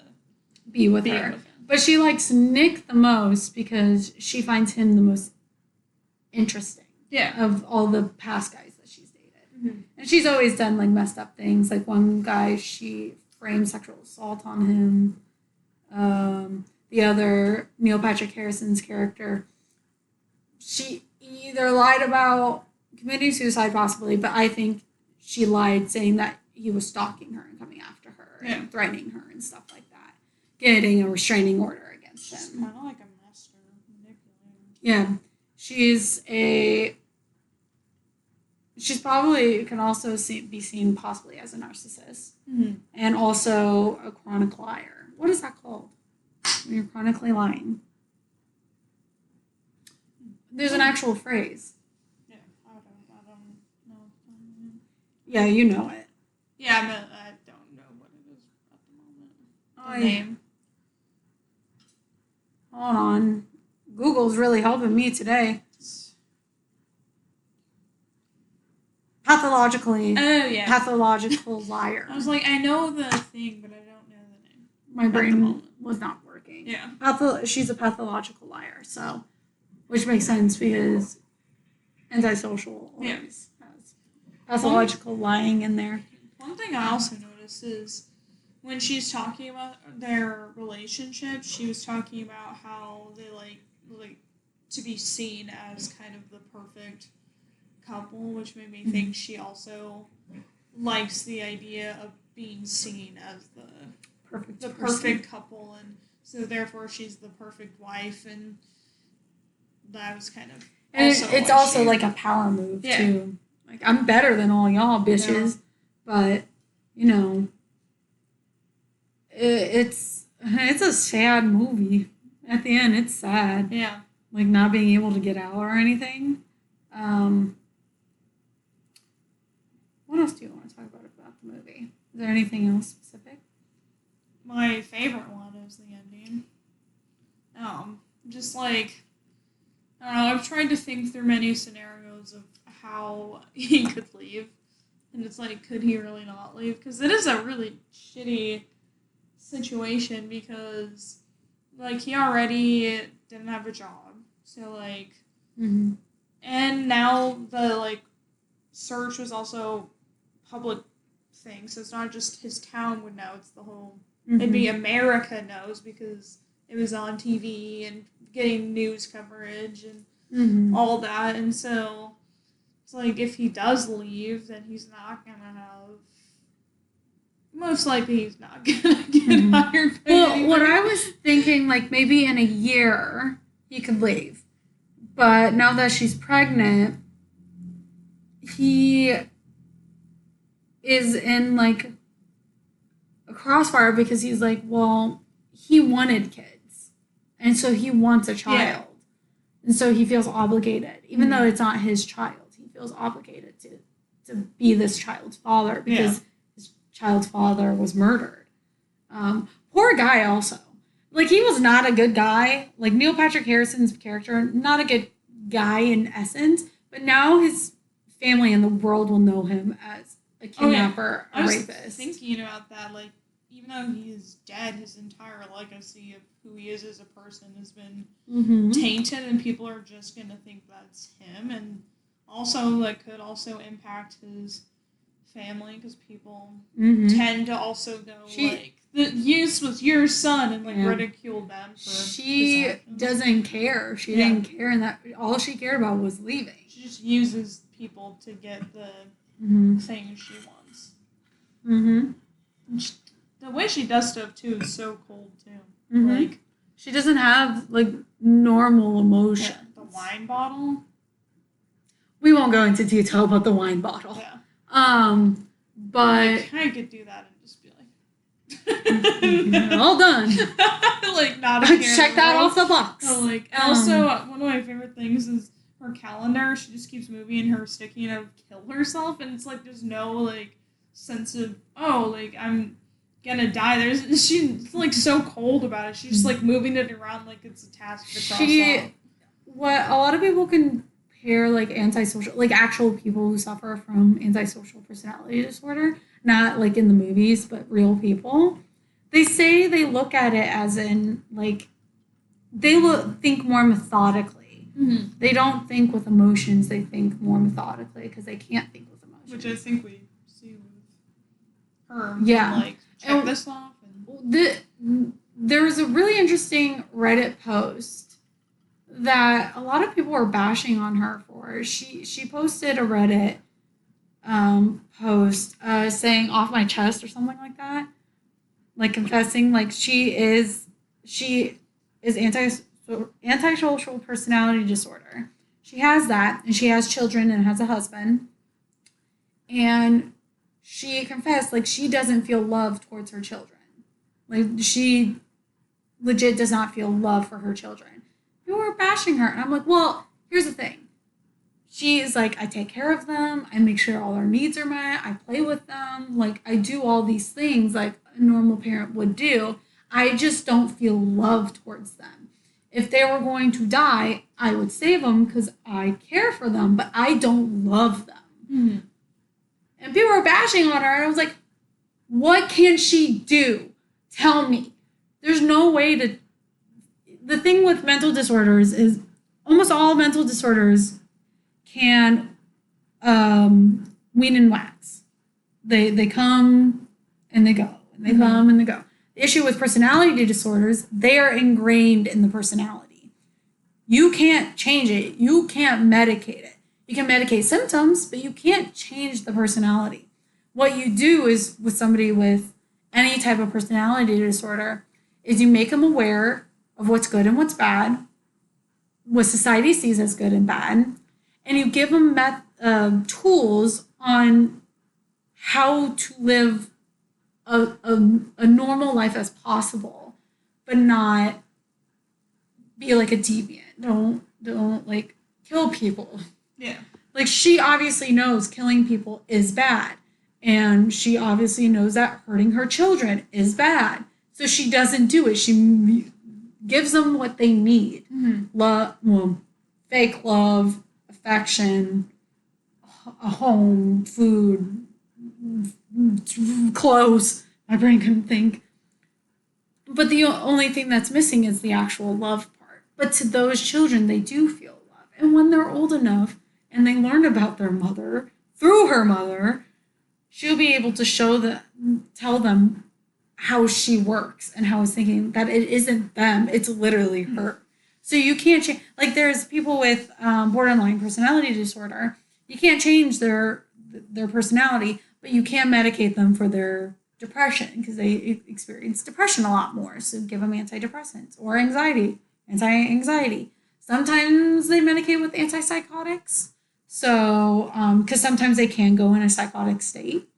be with her. But she likes Nick the most because she finds him the most interesting of all the past guys that she's dated. And she's always done like messed up things. Like one guy, she framed sexual assault on him. The other, Neil Patrick Harrison's character, she either lied about committing suicide possibly, but I think she lied saying that he was stalking her and coming after her and threatening her and stuff like that, getting a restraining order against him. She's kind of like a master manipulator. Yeah. She's probably can also be seen possibly as a narcissist and also a chronic liar. What is that called? When you're chronically lying. There's an actual phrase. Yeah, I don't know. Yeah, you know it. Yeah, I don't know what it is at the moment. The name. Hold on. Google's really helping me today. Pathologically. Oh, yeah. Pathological liar. I was like, I know the thing, but I don't know the name. My brain was not working. Yeah. She's a pathological liar, so, which makes sense because antisocial always has pathological lying in there. One thing I also noticed is when she's talking about their relationship, she was talking about how they like to be seen as kind of the perfect couple, which made me think she also likes the idea of being seen as the perfect couple, and so therefore she's the perfect wife, and that was kind of it's also like a power move too. Like, I'm better than all y'all bitches, but you know, it's a sad movie. At the end, it's sad. Yeah, like not being able to get out or anything. What else do you want to talk about the movie? Is there anything else specific? My favorite one is the ending. Just like, I don't know, I've tried to think through many scenarios of how he could leave. And it's like, could he really not leave? Because it is a really shitty situation because, like, he already didn't have a job. So, like, and now the, like, search was also public thing. So it's not just his town would know, it's the whole, it'd be America knows because it was on TV and getting news coverage and all that. And so it's like, if he does leave, then he's not going to have, most likely he's not going to get hired. Well, what I was thinking, like, maybe in a year he could leave. But now that she's pregnant, he is in, like, a crossfire because he's like, well, he wanted kids. And so he wants a child. Yeah. And so he feels obligated. Even though it's not his child, he feels obligated to be this child's father because his child's father was murdered. Poor guy also. Like, he was not a good guy. Like, Neil Patrick Harrison's character, not a good guy in essence. But now his family and the world will know him as a kidnapper, a rapist. I was thinking about that. Like, even though he is dead, his entire legacy of who he is as a person has been tainted, and people are just going to think that's him. And also, like, could also impact his family because people Mm-hmm. tend to also go this was your son and ridicule them for she doesn't care. She didn't care, and that all she cared about was leaving. She just uses people to get the things she wants. Mm-hmm. The way she does stuff too is so cold too. Mm-hmm. She doesn't have normal emotions. The wine bottle. We won't go into detail about the wine bottle. Yeah. But I could do that and just be like, all done. Not a check that off the box. So, also one of my favorite things is her calendar. She just keeps moving and her sticky note kill herself, and it's there's no sense of I'm gonna die. She's so cold about it. She's just moving it around like it's a task to cross off. What a lot of people compare antisocial, actual people who suffer from antisocial personality disorder, not in the movies, but real people. They say they look at it as in they think more methodically. Mm-hmm. They don't think with emotions. They think more methodically because they can't think with emotions. Which I think we see with her. Yeah. Check this off. And there was a really interesting Reddit post that a lot of people were bashing on her for. She posted a Reddit post saying "off my chest" or something like that, confessing she is antisocial personality disorder. She has that, and she has children and has a husband, and she confessed she doesn't feel love towards her children. She legit does not feel love for her children. People were bashing her, and I'm like, well, here's the thing. She is I take care of them. I make sure all their needs are met. I play with them. I do all these things a normal parent would do. I just don't feel love towards them. If they were going to die, I would save them because I care for them, but I don't love them. Mm-hmm. And people were bashing on her, and I was like, what can she do? Tell me. There's no way to... The thing with mental disorders is almost all mental disorders can wean and wax. They come and they go. And they come and they go. The issue with personality disorders, they are ingrained in the personality. You can't change it. You can't medicate it. You can medicate symptoms, but you can't change the personality. What you do is with somebody with any type of personality disorder is you make them aware of what's good and what's bad, what society sees as good and bad, and you give them tools on how to live a normal life as possible, but not be a deviant. Don't kill people. Yeah. She obviously knows killing people is bad, and she obviously knows that hurting her children is bad, so she doesn't do it. She gives them what they need. Mm-hmm. Fake love, affection, a home, food, clothes. My brain couldn't think. But the only thing that's missing is the actual love part. But to those children, they do feel love. And when they're old enough and they learn about their mother through her mother, she'll be able to tell them how she works and how it's thinking that it isn't them, it's literally her. So you can't change, there's people with borderline personality disorder, you can't change their personality, but you can medicate them for their depression because they experience depression a lot more. So give them antidepressants or anti-anxiety. Sometimes they medicate with antipsychotics. So, because sometimes they can go in a psychotic state.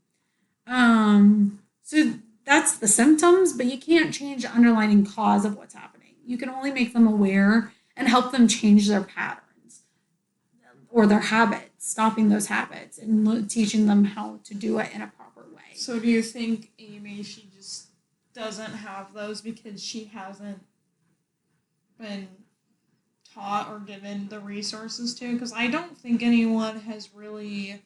So that's the symptoms, but you can't change the underlying cause of what's happening. You can only make them aware and help them change their patterns or their habits, stopping those habits and teaching them how to do it in a proper way. So do you think Amy, she just doesn't have those because she hasn't been taught or given the resources to? Because I don't think anyone has really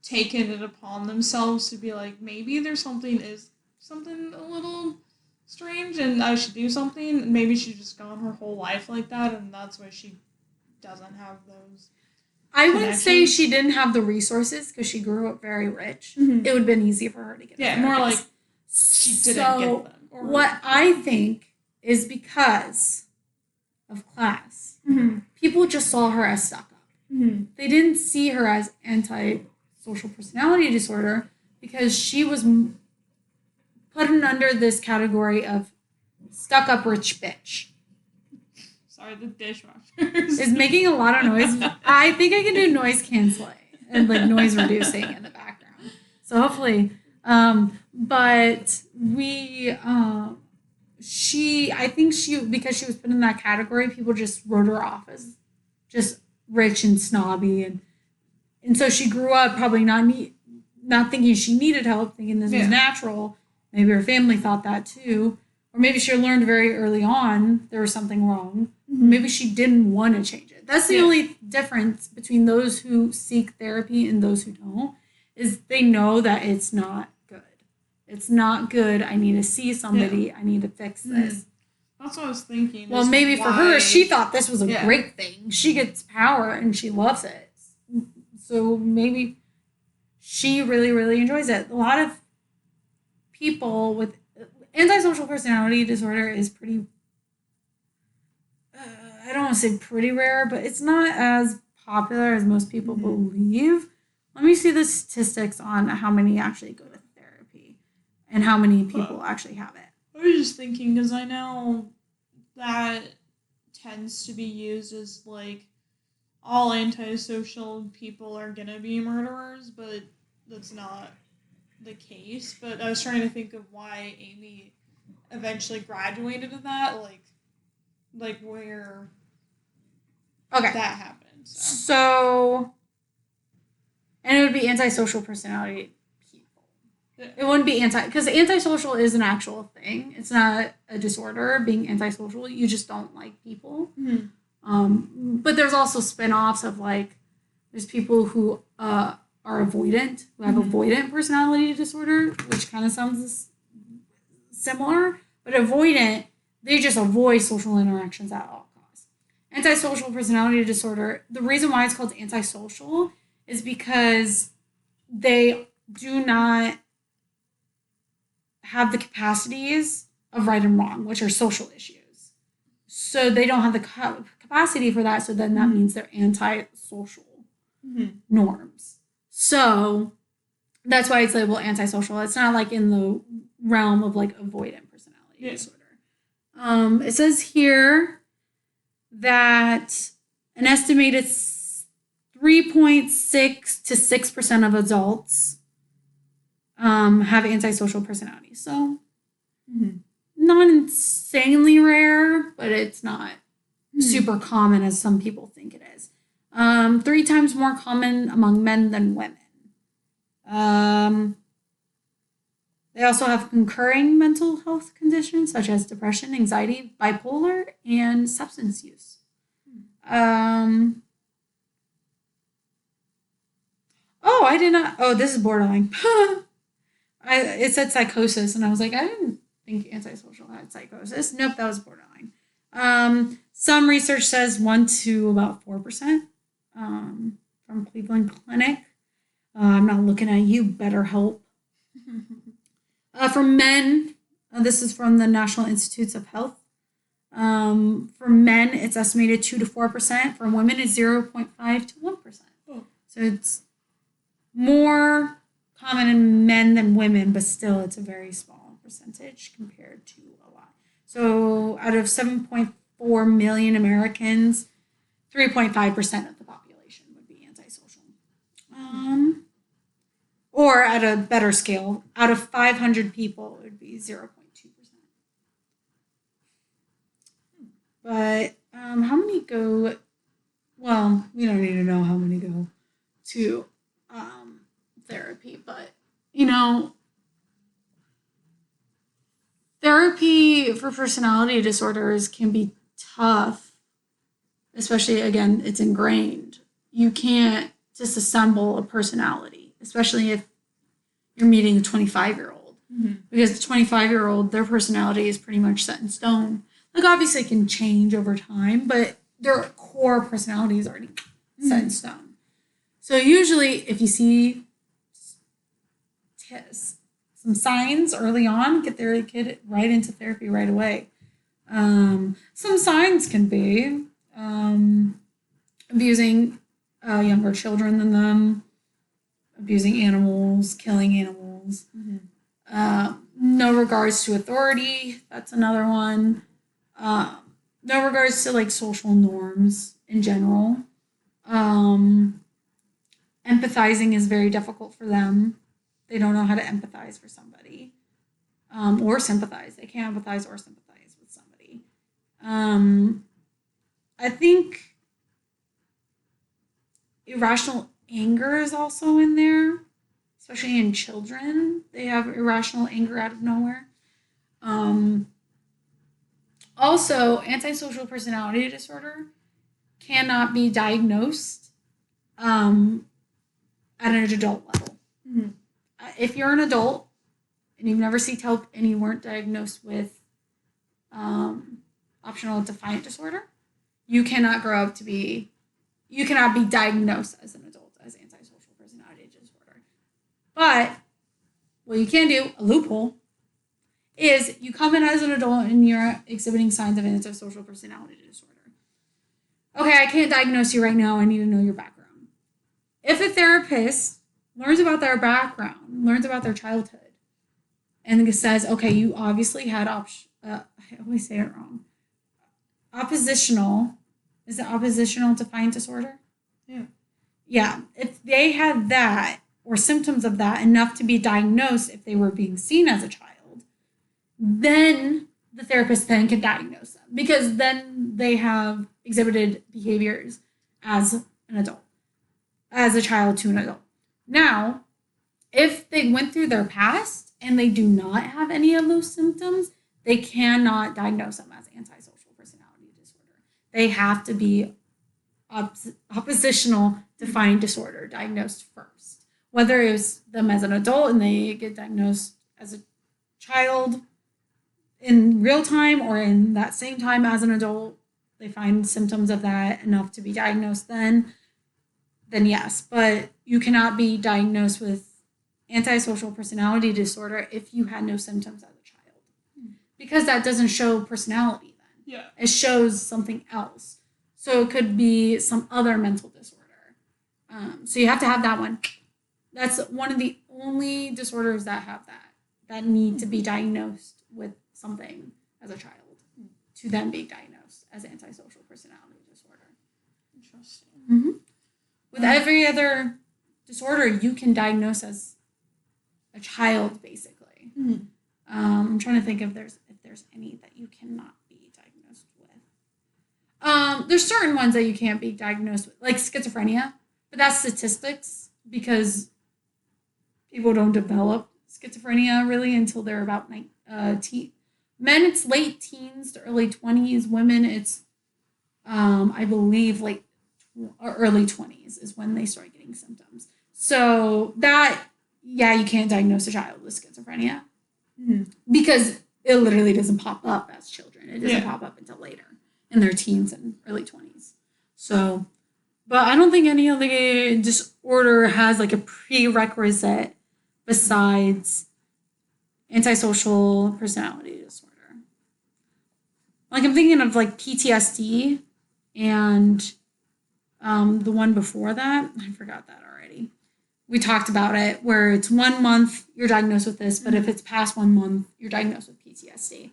taken it upon themselves to be maybe there's something a little strange and I should do something. Maybe she's just gone her whole life like that, and that's why she doesn't have those. I wouldn't say she didn't have the resources because she grew up very rich. Mm-hmm. It would have been easy for her to get. Yeah, more like she didn't get them. Or what I think is because of class. Mm-hmm. People just saw her as stuck up. Mm-hmm. They didn't see her as antisocial personality disorder because she was put under this category of stuck up rich bitch. Sorry, the dishwasher is making a lot of noise. I think I can do noise canceling and like noise reducing in the background. So hopefully, but I think because she was put in that category, people just wrote her off as just rich and snobby, and so she grew up probably not thinking she needed help, thinking this was natural. Maybe her family thought that too. Or maybe she learned very early on there was something wrong. Mm-hmm. Maybe she didn't want to change it. That's the only difference between those who seek therapy and those who don't, is they know that it's not good. It's not good. I need to see somebody. Yeah. I need to fix this. That's what I was thinking. Well, maybe for her, she thought this was a great thing. She gets power and she loves it. So maybe she really, really enjoys it. A lot of people with antisocial personality disorder is pretty, I don't want to say pretty rare, but it's not as popular as most people believe. Let me see the statistics on how many actually go to therapy and how many people actually have it. I was just thinking, because I know that tends to be used as like all antisocial people are going to be murderers, but that's not the case. But I was trying to think of why Amy eventually graduated to that, like where that happened. So and it would be antisocial personality people. Yeah. It wouldn't be because antisocial is an actual thing. It's not a disorder. Being antisocial, you just don't like people. Mm-hmm. But there's also spin-offs of like there's people who are avoidant, who have avoidant personality disorder, which kind of sounds similar. But avoidant, they just avoid social interactions at all costs. Antisocial personality disorder, the reason why it's called antisocial is because they do not have the capacities of right and wrong, which are social issues. So they don't have the capacity for that, so then that means they're antisocial norms. So that's why it's labeled antisocial. It's not like in the realm of like avoidant personality disorder. It says here that an estimated 3.6 to 6% of adults have antisocial personality. So not insanely rare, but it's not super common as some people think it is. 3 times more common among men than women. They also have concurring mental health conditions such as depression, anxiety, bipolar, and substance use. I did not. Oh, this is borderline. It said psychosis, and I was like, I didn't think antisocial had psychosis. Nope, that was borderline. Some research says 1 to about 4% from Cleveland Clinic. I'm not looking at you, BetterHelp. For men, this is from the National Institutes of Health. For men, it's estimated 2 to 4%. For women, it's 0.5 to 1%. Oh. So it's more common in men than women, but still it's a very small percentage compared to a lot. So out of 7.4 million Americans, 3.5% of the population would be antisocial. Or at a better scale, out of 500 people, it would be 0.2%. But how many go? Well, we don't need to know how many go to therapy, but therapy for personality disorders can be tough, especially again, it's ingrained. You can't disassemble a personality, especially if you're meeting a 25-year-old, because the 25-year-old, their personality is pretty much set in stone. Like obviously it can change over time, but their core personality is already set in stone. So usually, if you see some signs early on, get their kid right into therapy right away. Some signs can be abusing younger children than them, abusing animals, killing animals. No regards to authority. That's another one. No regards to like social norms in general. Empathizing is very difficult for them. They don't know how to empathize for somebody, or sympathize. They can't empathize or sympathize with somebody. I think irrational anger is also in there, especially in children. They have irrational anger out of nowhere. Also, antisocial personality disorder cannot be diagnosed at an adult level. If you're an adult and you've never sought help and you weren't diagnosed with optional defiant disorder, you cannot be diagnosed as an adult as antisocial personality disorder. But what you can do, a loophole, is you come in as an adult and you're exhibiting signs of antisocial personality disorder. Okay, I can't diagnose you right now. I need to know your background. If a therapist learns about their background, learns about their childhood, and says, okay, you obviously had I always say it wrong. Oppositional defiant disorder? Yeah. Yeah, if they had that or symptoms of that enough to be diagnosed if they were being seen as a child, then the therapist then can diagnose them because then they have exhibited behaviors as an adult, as a child to an adult. Now, if they went through their past and they do not have any of those symptoms, they cannot diagnose them as antisocial personality disorder. They have to be oppositional defiant disorder diagnosed first. Whether it was them as an adult and they get diagnosed as a child in real time or in that same time as an adult, they find symptoms of that enough to be diagnosed then yes. But you cannot be diagnosed with antisocial personality disorder if you had no symptoms as a child. Because that doesn't show personality then. Yeah. It shows something else. So it could be some other mental disorder. So you have to have that one. That's one of the only disorders that have that need to be diagnosed with something as a child to then be diagnosed as antisocial personality disorder. Interesting. Mm-hmm. With every other disorder, you can diagnose as a child, basically. I'm trying to think if there's any that you cannot be diagnosed with. There's certain ones that you can't be diagnosed with, like schizophrenia, but that's statistics because people don't develop schizophrenia really until they're about men, it's late teens to early 20s. Women, it's I believe like early 20s is when they start getting symptoms. So that, yeah, you can't diagnose a child with schizophrenia because it literally doesn't pop up as children. It doesn't pop up until later in their teens and early 20s. So, but I don't think any other disorder has like a prerequisite besides antisocial personality disorder. Like I'm thinking of like PTSD and the one before that, I forgot that already. We talked about it where it's 1 month you're diagnosed with this, but if it's past 1 month, you're diagnosed with PTSD.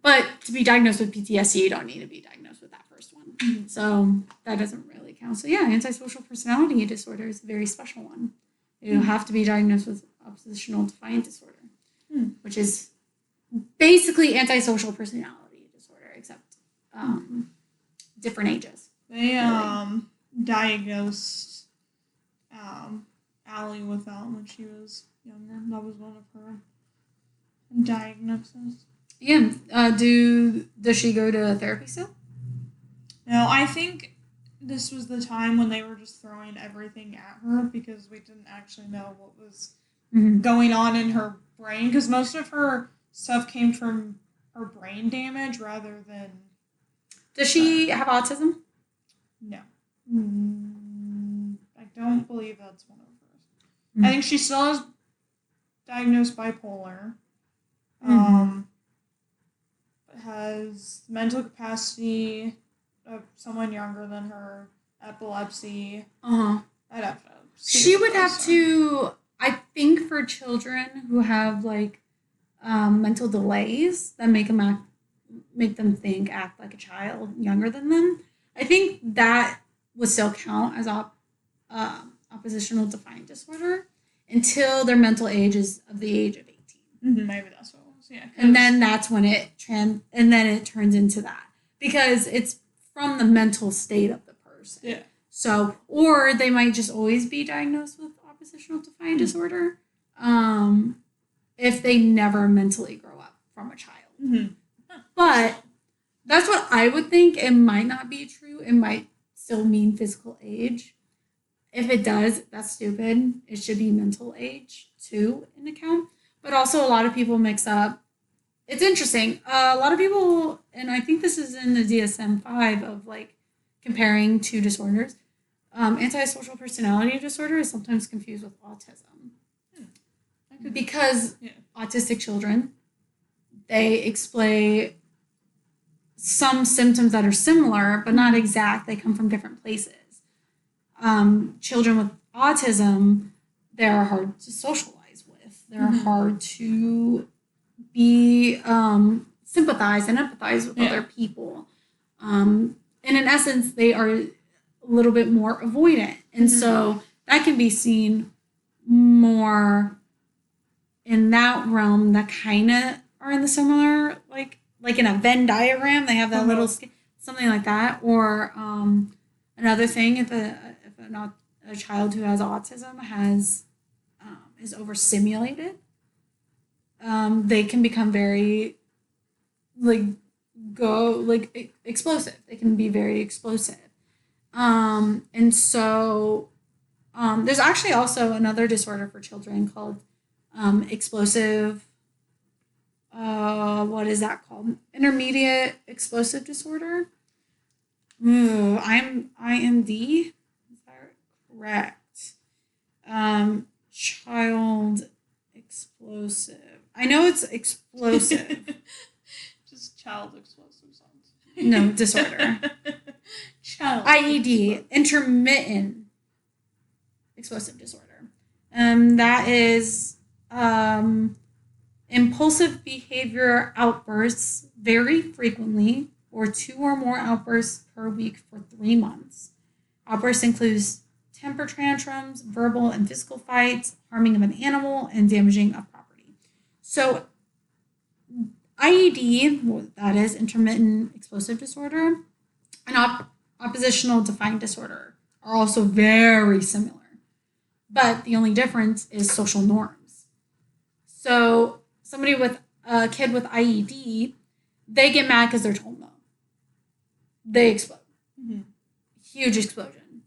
But to be diagnosed with PTSD, you don't need to be diagnosed with that first one. So that doesn't really count. So yeah, antisocial personality disorder is a very special one. You have to be diagnosed with oppositional defiant disorder, which is basically antisocial personality disorder, except different ages. They diagnosed Allie with that when she was younger. That was one of her diagnoses. Yeah. Does she go to therapy still? No, I think this was the time when they were just throwing everything at her because we didn't actually know what was going on in her brain because most of her stuff came from her brain damage rather than... Does she have autism? No. I don't believe that's one of hers. I think she still is diagnosed bipolar. Has mental capacity of someone younger than her, epilepsy. I'd have to. She would have to. I think for children who have like mental delays that make them act like a child younger than them, I think that would still count as oppositional defiant disorder until their mental age is of the age of 18. Maybe that's what it was. Yeah, and then that's when it turns into that, because it's from the mental state of the person. Yeah. So, or they might just always be diagnosed with oppositional defiant disorder, if they never mentally grow up from a child. But that's what I would think. It might not be true. It might still mean physical age. If it does, that's stupid. It should be mental age too in account. But also, a lot of people mix up. It's interesting. A lot of people, and I think this is in the DSM-5 of like comparing two disorders. Antisocial personality disorder is sometimes confused with autism. Because autistic children, they display some symptoms that are similar, but not exact. They come from different places. Children with autism, they're hard to socialize with. They're hard to be sympathize and empathize with other people. And in essence, they are a little bit more avoidant. And so that can be seen more in that realm that kind of are in the similar, like in a Venn diagram, they have that little, something like that. Or another thing, if not a child who has autism is overstimulated, they can become very explosive. They can be very explosive. And so there's actually also another disorder for children called explosive, what is that called? Intermediate explosive disorder. IMD. Is that correct? Child explosive. I know it's explosive. Just child explosive sounds. No, disorder. Child. IED, intermittent explosive disorder. That is impulsive behavior outbursts very frequently, or 2 or more outbursts per week for 3 months. Outbursts includes temper tantrums, verbal and physical fights, harming of an animal, and damaging of property. So IED, that is intermittent explosive disorder, and oppositional defiant disorder are also very similar. But the only difference is social norms. So a kid with IED, they get mad because they're told no. They explode. Huge explosion.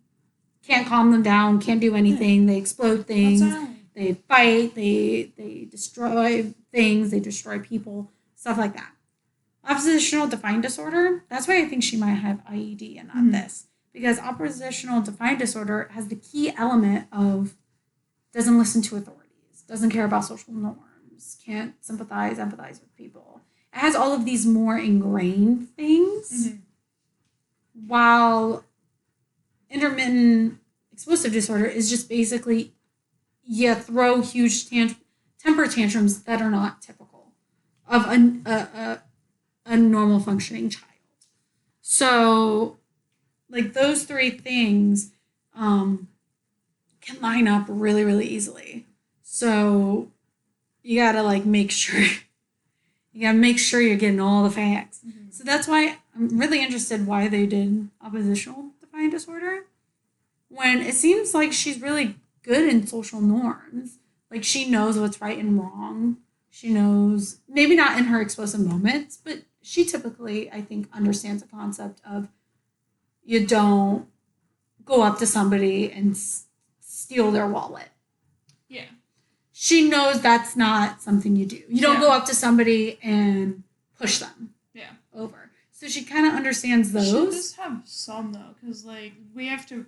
Can't calm them down, can't do anything. They explode things. They fight, they destroy things, they destroy people, stuff like that. Oppositional defiant disorder, that's why I think she might have IED and not this. Because oppositional defiant disorder has the key element of doesn't listen to authorities, doesn't care about social norms, can't sympathize, empathize with people. It has all of these more ingrained things. While intermittent explosive disorder is just basically you throw huge temper tantrums that are not typical of a normal functioning child. So, like, those 3 things can line up really, really easily. So you gotta make sure you're getting all the facts. So that's why I'm really interested why they did oppositional defiant disorder, when it seems like she's really good in social norms. Like, she knows what's right and wrong. She knows, maybe not in her explosive moments, but she typically, I think, understands the concept of you don't go up to somebody and steal their wallet. Yeah. She knows that's not something you do. You don't go up to somebody and push them over. So she kind of understands She those. does have some, though, because, like, we have to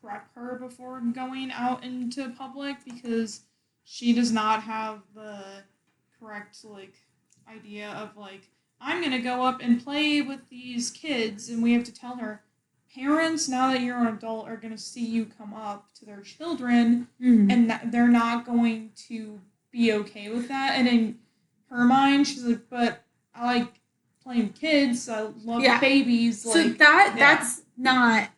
prep her before going out into public because she does not have the correct, like, idea of, like, I'm going to go up and play with these kids, and we have to tell her, parents, now that you're an adult, are going to see you come up to their children, and they're not going to be okay with that. And in her mind, she's like, but I like playing with kids, I love babies. So that's not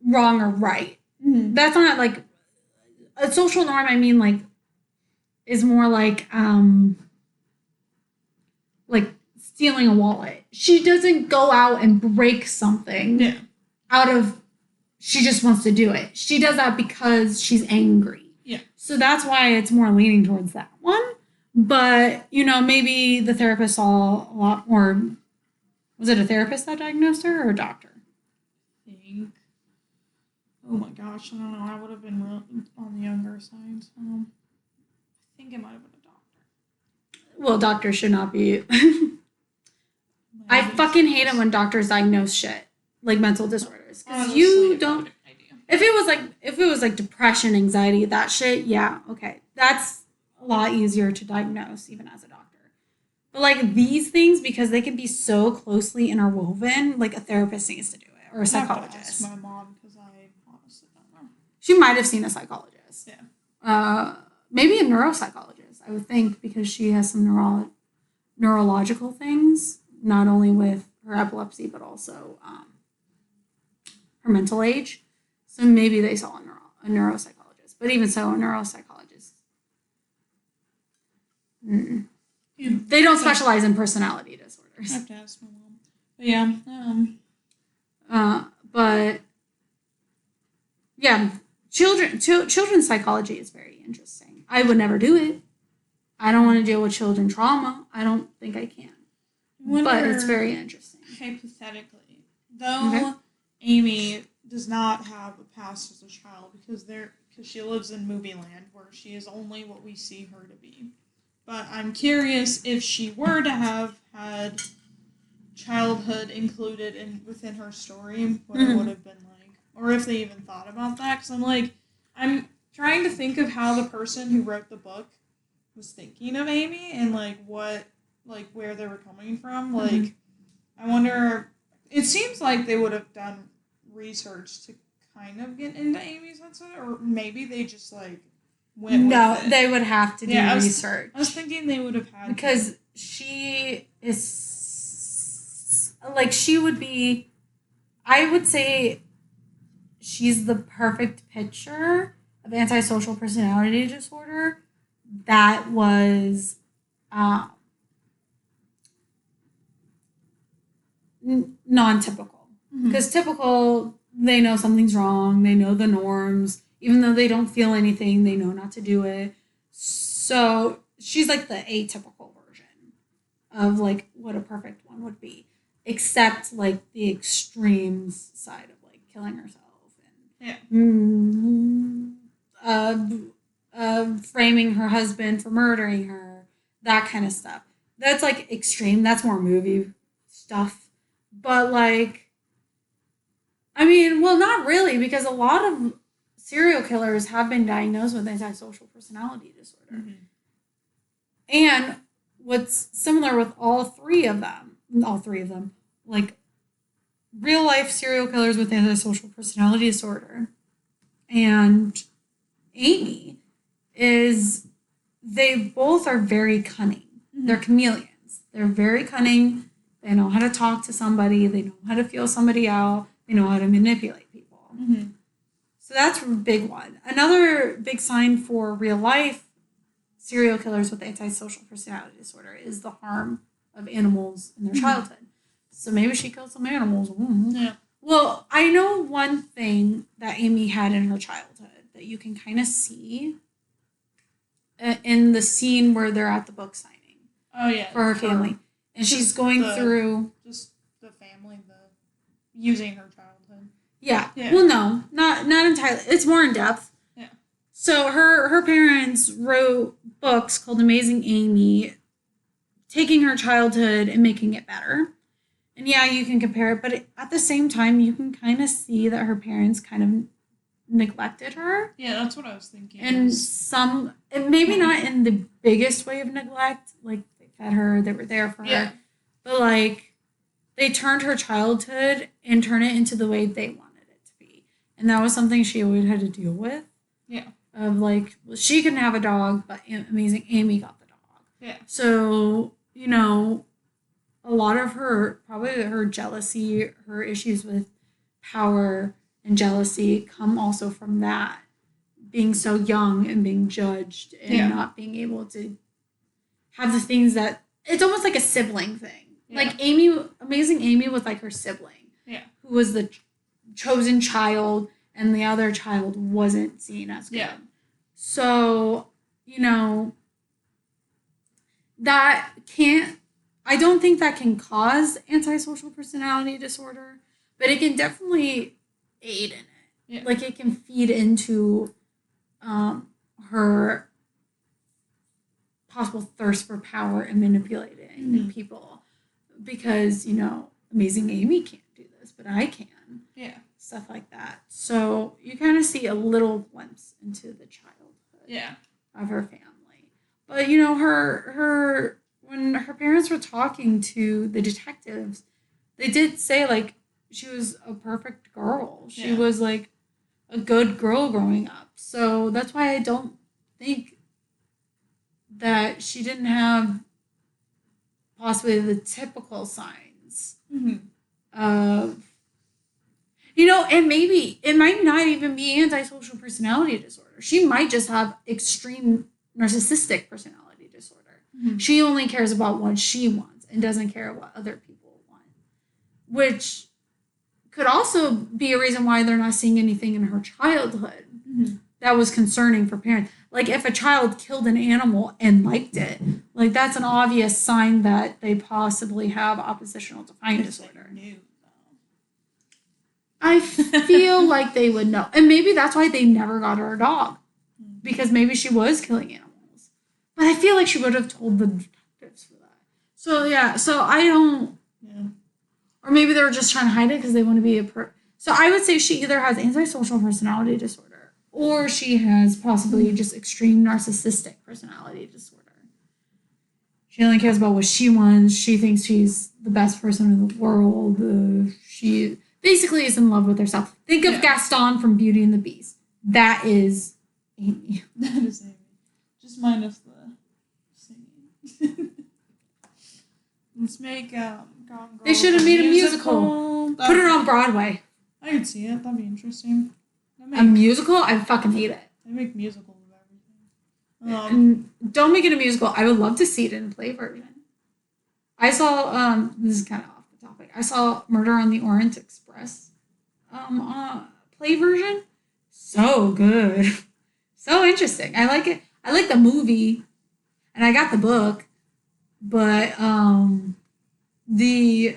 wrong or right. Mm-hmm. That's not, like, a social norm, I mean, like, is more like stealing a wallet. She doesn't go out and break something out of, she just wants to do it. She does that because she's angry. Yeah. So that's why it's more leaning towards that one. But, you know, maybe the therapist saw a lot more. Was it a therapist that diagnosed her or a doctor? I think. Oh my gosh, I don't know. I would have been real on the younger side. I think it might have been a doctor. Well, doctors should not be. I fucking hate it when doctors diagnose shit like mental disorders, because you don't. If it was like depression, anxiety, that shit, yeah, okay, that's a lot easier to diagnose even as a doctor. But like these things, because they can be so closely interwoven, like a therapist needs to do it, or a psychologist. I have to ask my mom because I honestly don't know. She might have seen a psychologist. Yeah. Maybe a neuropsychologist, I would think, because she has some neurological things, not only with her epilepsy, but also her mental age. So maybe they saw a neuropsychologist. But even so, a neuropsychologist, they don't specialize in personality disorders. I have to ask my mom. But yeah. But yeah, children's psychology is very interesting. I would never do it. I don't want to deal with children trauma. I don't think I can. But it's very interesting. Hypothetically, though, Amy does not have a past as a child because she lives in movie land where she is only what we see her to be. But I'm curious if she were to have had childhood included within her story, what it would have been like, or if they even thought about that. Because I'm trying to think of how the person who wrote the book was thinking of Amy and where they were coming from. Like, I wonder. It seems like they would have done research to kind of get into Amy's headset, or maybe they just went with it. No, they would have to do research. I was thinking they would have had because she is she would be. I would say she's the perfect picture of antisocial personality disorder that was non-typical. Because typical, they know something's wrong, they know the norms, even though they don't feel anything, they know not to do it. So she's like the atypical version of what a perfect one would be, except the extremes side of killing herself and framing her husband for murdering her, that kind of stuff. That's extreme. That's more movie stuff. But not really, because a lot of serial killers have been diagnosed with antisocial personality disorder. And what's similar with all three of them, real life serial killers with antisocial personality disorder and Amy, is they both are very cunning. They're chameleons. They're very cunning. They know how to talk to somebody. They know how to feel somebody out. They know how to manipulate people. So that's a big one. Another big sign for real life serial killers with antisocial personality disorder is the harm of animals in their childhood. So maybe she killed some animals. Yeah. Well, I know one thing that Amy had in her childhood that you can kind of see in the scene where they're at the book signing. Oh, yeah. For her family. And she's going through... Just the family, using her childhood. Yeah. Well, no. Not entirely. It's more in depth. Yeah. So her parents wrote books called Amazing Amy, taking her childhood and making it better. And yeah, you can compare it, but at the same time, you can kind of see that her parents kind of neglected her. Yeah, that's what I was thinking. And and maybe not in the biggest way of neglect. Like, they fed her, they were there for her. But, like, they turned her childhood and turned it into the way they wanted it to be. And that was something she always had to deal with. Yeah. Of, like, well, she couldn't have a dog, but Amazing Amy got the dog. Yeah. So, you know, a lot of probably her jealousy, her issues with power and jealousy come also from that. Being so young and being judged and not being able to have the things that... It's almost like a sibling thing. Yeah. Like, Amazing Amy was like her sibling. Yeah. Who was the chosen child, and the other child wasn't seen as good. Yeah. So, you know, that can't... I don't think that can cause antisocial personality disorder, but it can definitely aid in it. Yeah. Like, it can feed into her possible thirst for power and manipulating people, because, you know, Amazing Amy can't do this, but I can. Yeah. Stuff like that. So you kind of see a little glimpse into the childhood of her family. But, you know, her when her parents were talking to the detectives, they did say, like, she was a perfect girl. She was, like, a good girl growing up. So that's why I don't think that she didn't have possibly the typical signs of, you know, and maybe it might not even be antisocial personality disorder. She might just have extreme narcissistic personality disorder. Mm-hmm. She only cares about what she wants and doesn't care what other people want, which could also be a reason why they're not seeing anything in her childhood that was concerning for parents. Like, if a child killed an animal and liked it, like, that's an obvious sign that they possibly have oppositional defiant disorder. I feel like they would know. And maybe that's why they never got her a dog. Because maybe she was killing animals. But I feel like she would have told the detectives for that. So, yeah. So, I don't... Yeah. Or maybe they were just trying to hide it because they want to be So, I would say she either has antisocial personality disorder, or she has possibly just extreme narcissistic personality disorder. She only cares about what she wants. She thinks she's the best person in the world. She basically is in love with herself. Think of Gaston from Beauty and the Beast. That is Amy. That is Amy. Just minus the singing. Let's make Gone Girl. They should have made a musical. Put it on Broadway. I could see it. That'd be interesting. A musical? I fucking hate it. They make musicals of everything. And don't make it a musical. I would love to see it in a play version. I saw, this is kind of off the topic. I saw Murder on the Orient Express play version. So good. So interesting. I like it. I like the movie, and I got the book, but the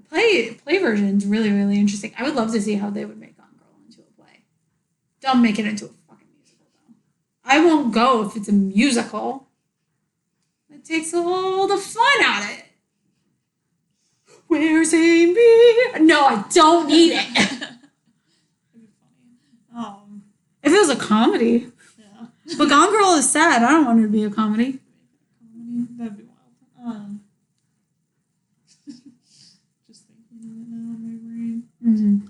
play version is really, really interesting. I would love to see how they would make Gone Girl into a play. Don't make it into a fucking musical, though. I won't go if it's a musical. It takes all the fun out of it. Where's Amy? No, I don't need it. That'd be funny. If it was a comedy. Yeah. But Gone Girl is sad. I don't want it to be a comedy. That'd be wild. Just thinking of it now in my brain. Mm-hmm.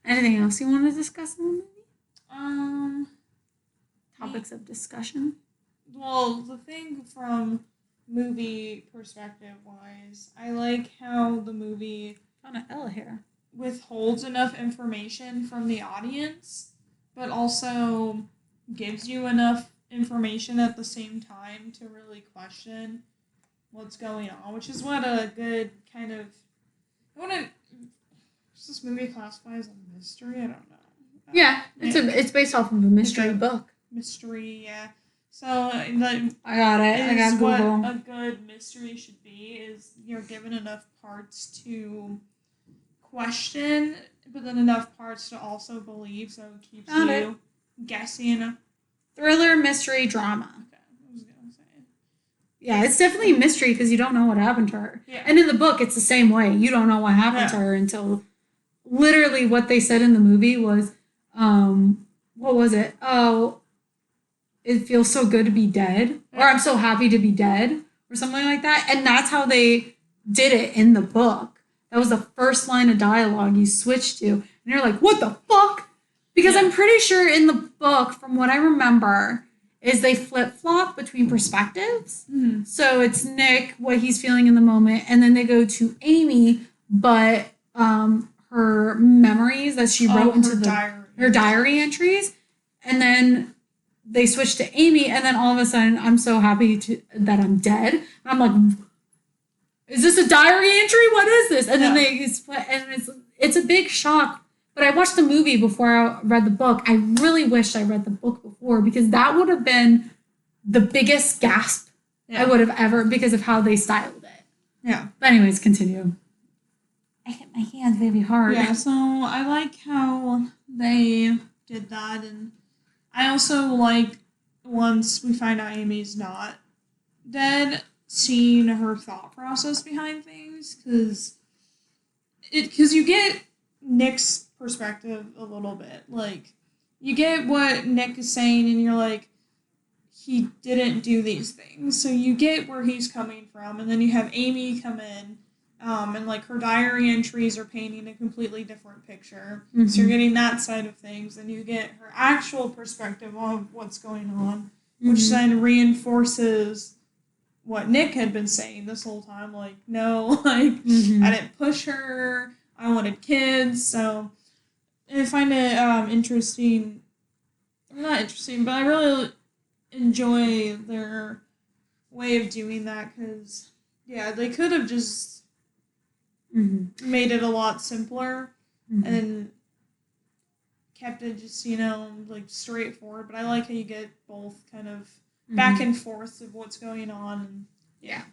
Anything else you want to discuss in the movie? Topics of discussion? Well, the thing from movie perspective wise, I like how the movie on an L here withholds enough information from the audience, but also gives you enough information at the same time to really question what's going on, which is what a good kind of... Does this movie classify as a mystery? I don't know. Yeah, it's based off of a mystery book. Mystery, yeah. So I got it. I got Google. What a good mystery should be is you're given enough parts to question, but then enough parts to also believe, so it keeps guessing. Thriller, mystery, drama. Okay, I was gonna say. Yeah, it's definitely a mystery because you don't know what happened to her. Yeah. And in the book, it's the same way. You don't know what happened to her until literally what they said in the movie was, what was it? Oh, it feels so good to be dead. Or I'm so happy to be dead. Or something like that. And that's how they did it in the book. That was the first line of dialogue you switched to. And you're like, what the fuck? Because I'm pretty sure in the book, from what I remember, is they flip-flop between perspectives. Mm-hmm. So it's Nick, what he's feeling in the moment, and then they go to Amy, but her memories that she wrote into her diary entries, and then they switch to Amy, and then all of a sudden, I'm so happy that I'm dead. And I'm like, is this a diary entry? What is this? And then they split, and it's a big shock. But I watched the movie before I read the book. I really wished I read the book before because that would have been the biggest gasp I would have ever because of how they styled it. Yeah. But anyways, continue. I hit my hand very hard. Yeah, so I like how they did that, and I also like once we find out Amy's not dead, seeing her thought process behind things, because you get Nick's perspective a little bit. Like, you get what Nick is saying, and you're like, he didn't do these things. So you get where he's coming from, and then you have Amy come in, and like her diary entries are painting a completely different picture. Mm-hmm. So you're getting that side of things, and you get her actual perspective of what's going on, which then reinforces what Nick had been saying this whole time. Like, no, like, I didn't push her. I wanted kids. So I find it interesting. Not interesting, but I really enjoy their way of doing that because, yeah, they could have just made it a lot simpler and kept it just, like straightforward. But I like how you get both kind of back and forth of what's going on. And, yeah.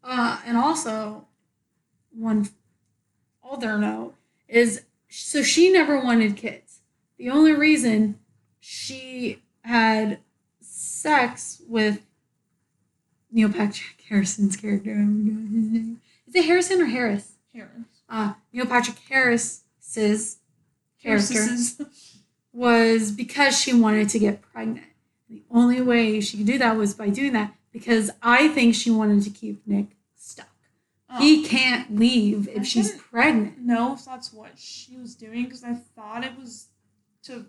And also, one other note is, so she never wanted kids. The only reason she had sex with Neil Patrick Harrison's character, oh my god, his name. Is it Harrison or Harris? Harris. Neil Patrick Harris's character was because she wanted to get pregnant. The only way she could do that was by doing that because I think she wanted to keep Nick stuck. Oh. He can't leave if she's pregnant. No, if that's what she was doing because I thought it was to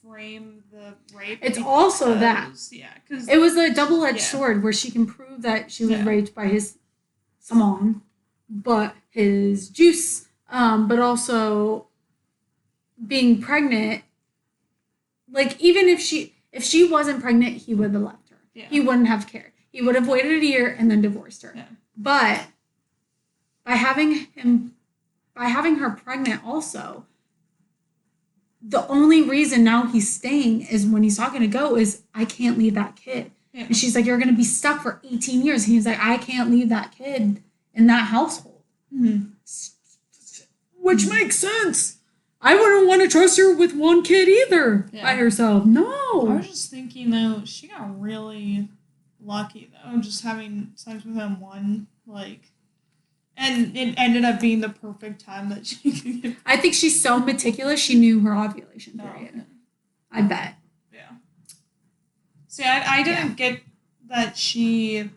frame the rape. It's also that. Yeah, because it was a double-edged sword where she can prove that she was raped by his Simon, but his juice, but also being pregnant. Like, even if she wasn't pregnant, he would have left her. Yeah. He wouldn't have cared. He would have waited a year and then divorced her. Yeah. But by having her pregnant also, the only reason now he's staying is when he's talking to Go is, I can't leave that kid. Yeah. And she's like, you're going to be stuck for 18 years. And he's like, I can't leave that kid in that household. Mm-hmm. Which makes sense. I wouldn't want to trust her with one kid either by herself. No. I was just thinking, though, she got really lucky, though, just having sex with him and it ended up being the perfect time that she could get. I think she's so meticulous, she knew her ovulation period. Oh, okay. I bet. Yeah. See, I didn't get that she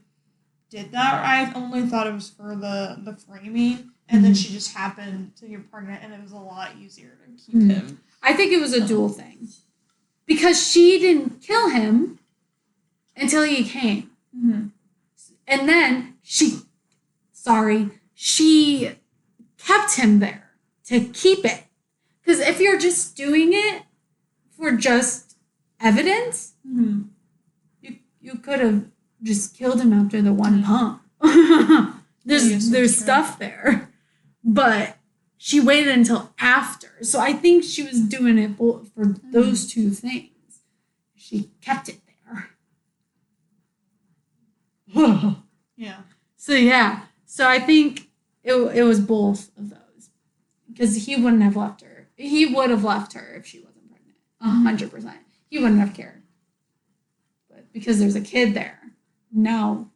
did that. I only thought it was for the framing, and then she just happened to get pregnant, and it was a lot easier to keep him. I think it was a dual thing. Because she didn't kill him until he came. Mm-hmm. And then she kept him there to keep it. Because if you're just doing it for just evidence, you could have just killed him after the one pump. There's stuff there. But she waited until after. So I think she was doing it for those two things. She kept it there. Yeah. So I think it was both of those. Because he wouldn't have left her. He would have left her if she wasn't pregnant. 100%. He wouldn't have cared. But because there's a kid there, now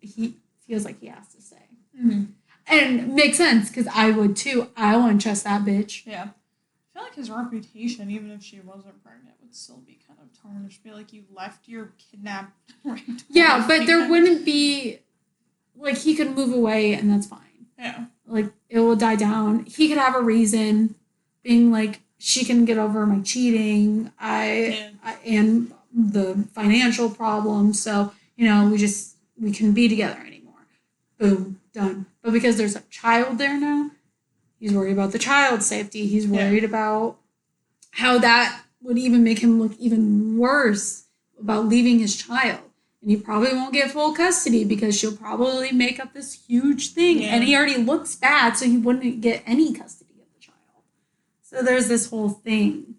he feels like he has to stay. Mm-hmm. And it makes sense, because I would too. I wouldn't trust that bitch. Yeah. I feel like his reputation, even if she wasn't pregnant, would still be kind of tarnished. Be like, you left your kidnapped raped Yeah, wife but there behind. wouldn't be, like, he could move away and that's fine. Yeah. Like, it will die down. He could have a reason, being like, she can get over my cheating, and the financial problems, so, we can be together anymore. Boom, done. But because there's a child there now, he's worried about the child's safety. He's worried about how that would even make him look even worse about leaving his child. And he probably won't get full custody because she'll probably make up this huge thing. Yeah. And he already looks bad, so he wouldn't get any custody of the child. So there's this whole thing.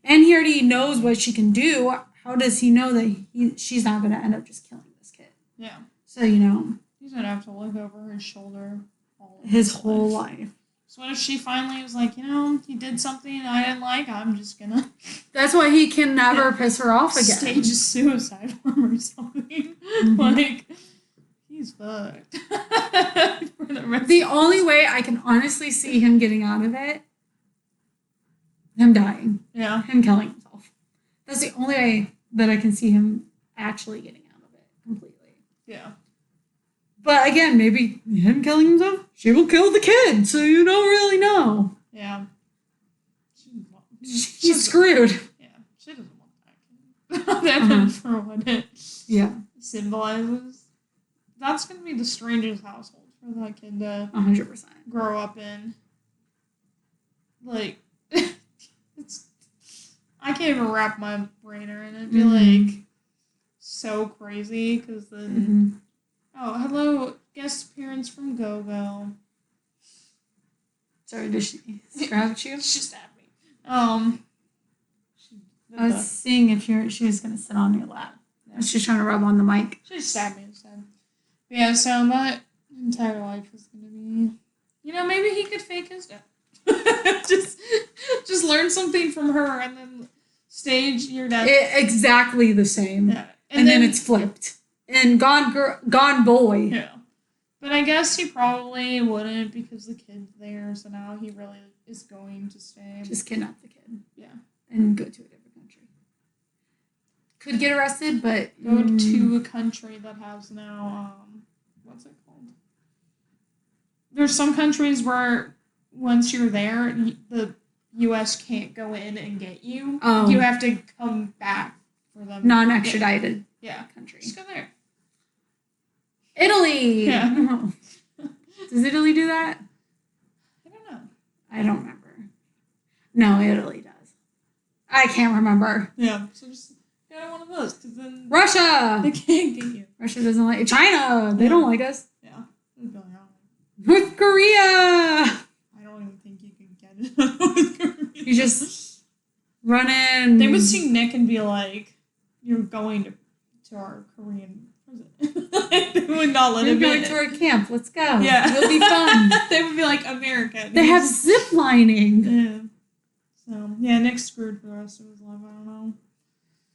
And he already knows what she can do. How does he know that she's not going to end up just killing this kid? Yeah. So, he's going to have to look over his shoulder his whole life. So what if she finally was like, he did something I didn't like, I'm just going to... That's why he can never piss her off again. Stage a suicide for him or something. Mm-hmm. Like, he's fucked. The only way I can honestly see him getting out of it, him dying. Yeah. Him killing himself. That's the only way that I can see him actually getting out of it completely. Yeah. But again, maybe him killing himself, she will kill the kid, so you don't really know. Yeah. She's screwed. Yeah. She doesn't want that kid. That's for what it symbolizes. That's going to be the strangest household for that kid to 100% grow up in. Like, I can't even wrap my brain around it. It'd be like so crazy, because then oh, hello, guest appearance from Go-Go. Sorry, did she scratch you? She stabbed me. I was seeing if she was going to sit on your lap. Yeah. She's trying to rub on the mic. She stabbed me instead. But yeah, so my entire life is going to be, maybe he could fake his death. just learn something from her and then stage your death. Exactly the same. Yeah. And then it's flipped. And gone boy. Yeah. But I guess he probably wouldn't, because the kid's there, so now he really is going to stay. Just kidnap the kid. Yeah. And go to a different country. Could get arrested, but... Go to a country that has now, what's it called? There's some countries where once you're there, the U.S. can't go in and get you. Oh. You have to come back for them. Non-extradited country. Just go there. Italy! Yeah. Does Italy do that? I don't know. I don't remember. No, Italy does. I can't remember. Yeah, so just get one of those, because then... Russia! They can't get you. Russia doesn't like... China! They don't like us. Yeah. They'd be like, North Korea! I don't even think you can get it out of North Korea. You just run in. They would see Nick and be like, you're going to our Korean prison. They would not let him You're in. going to our camp. Let's go. Yeah. It'll be fun. They would be like, America. They have zip lining. Yeah. So, yeah, Nick's screwed for the rest of his life. I don't know.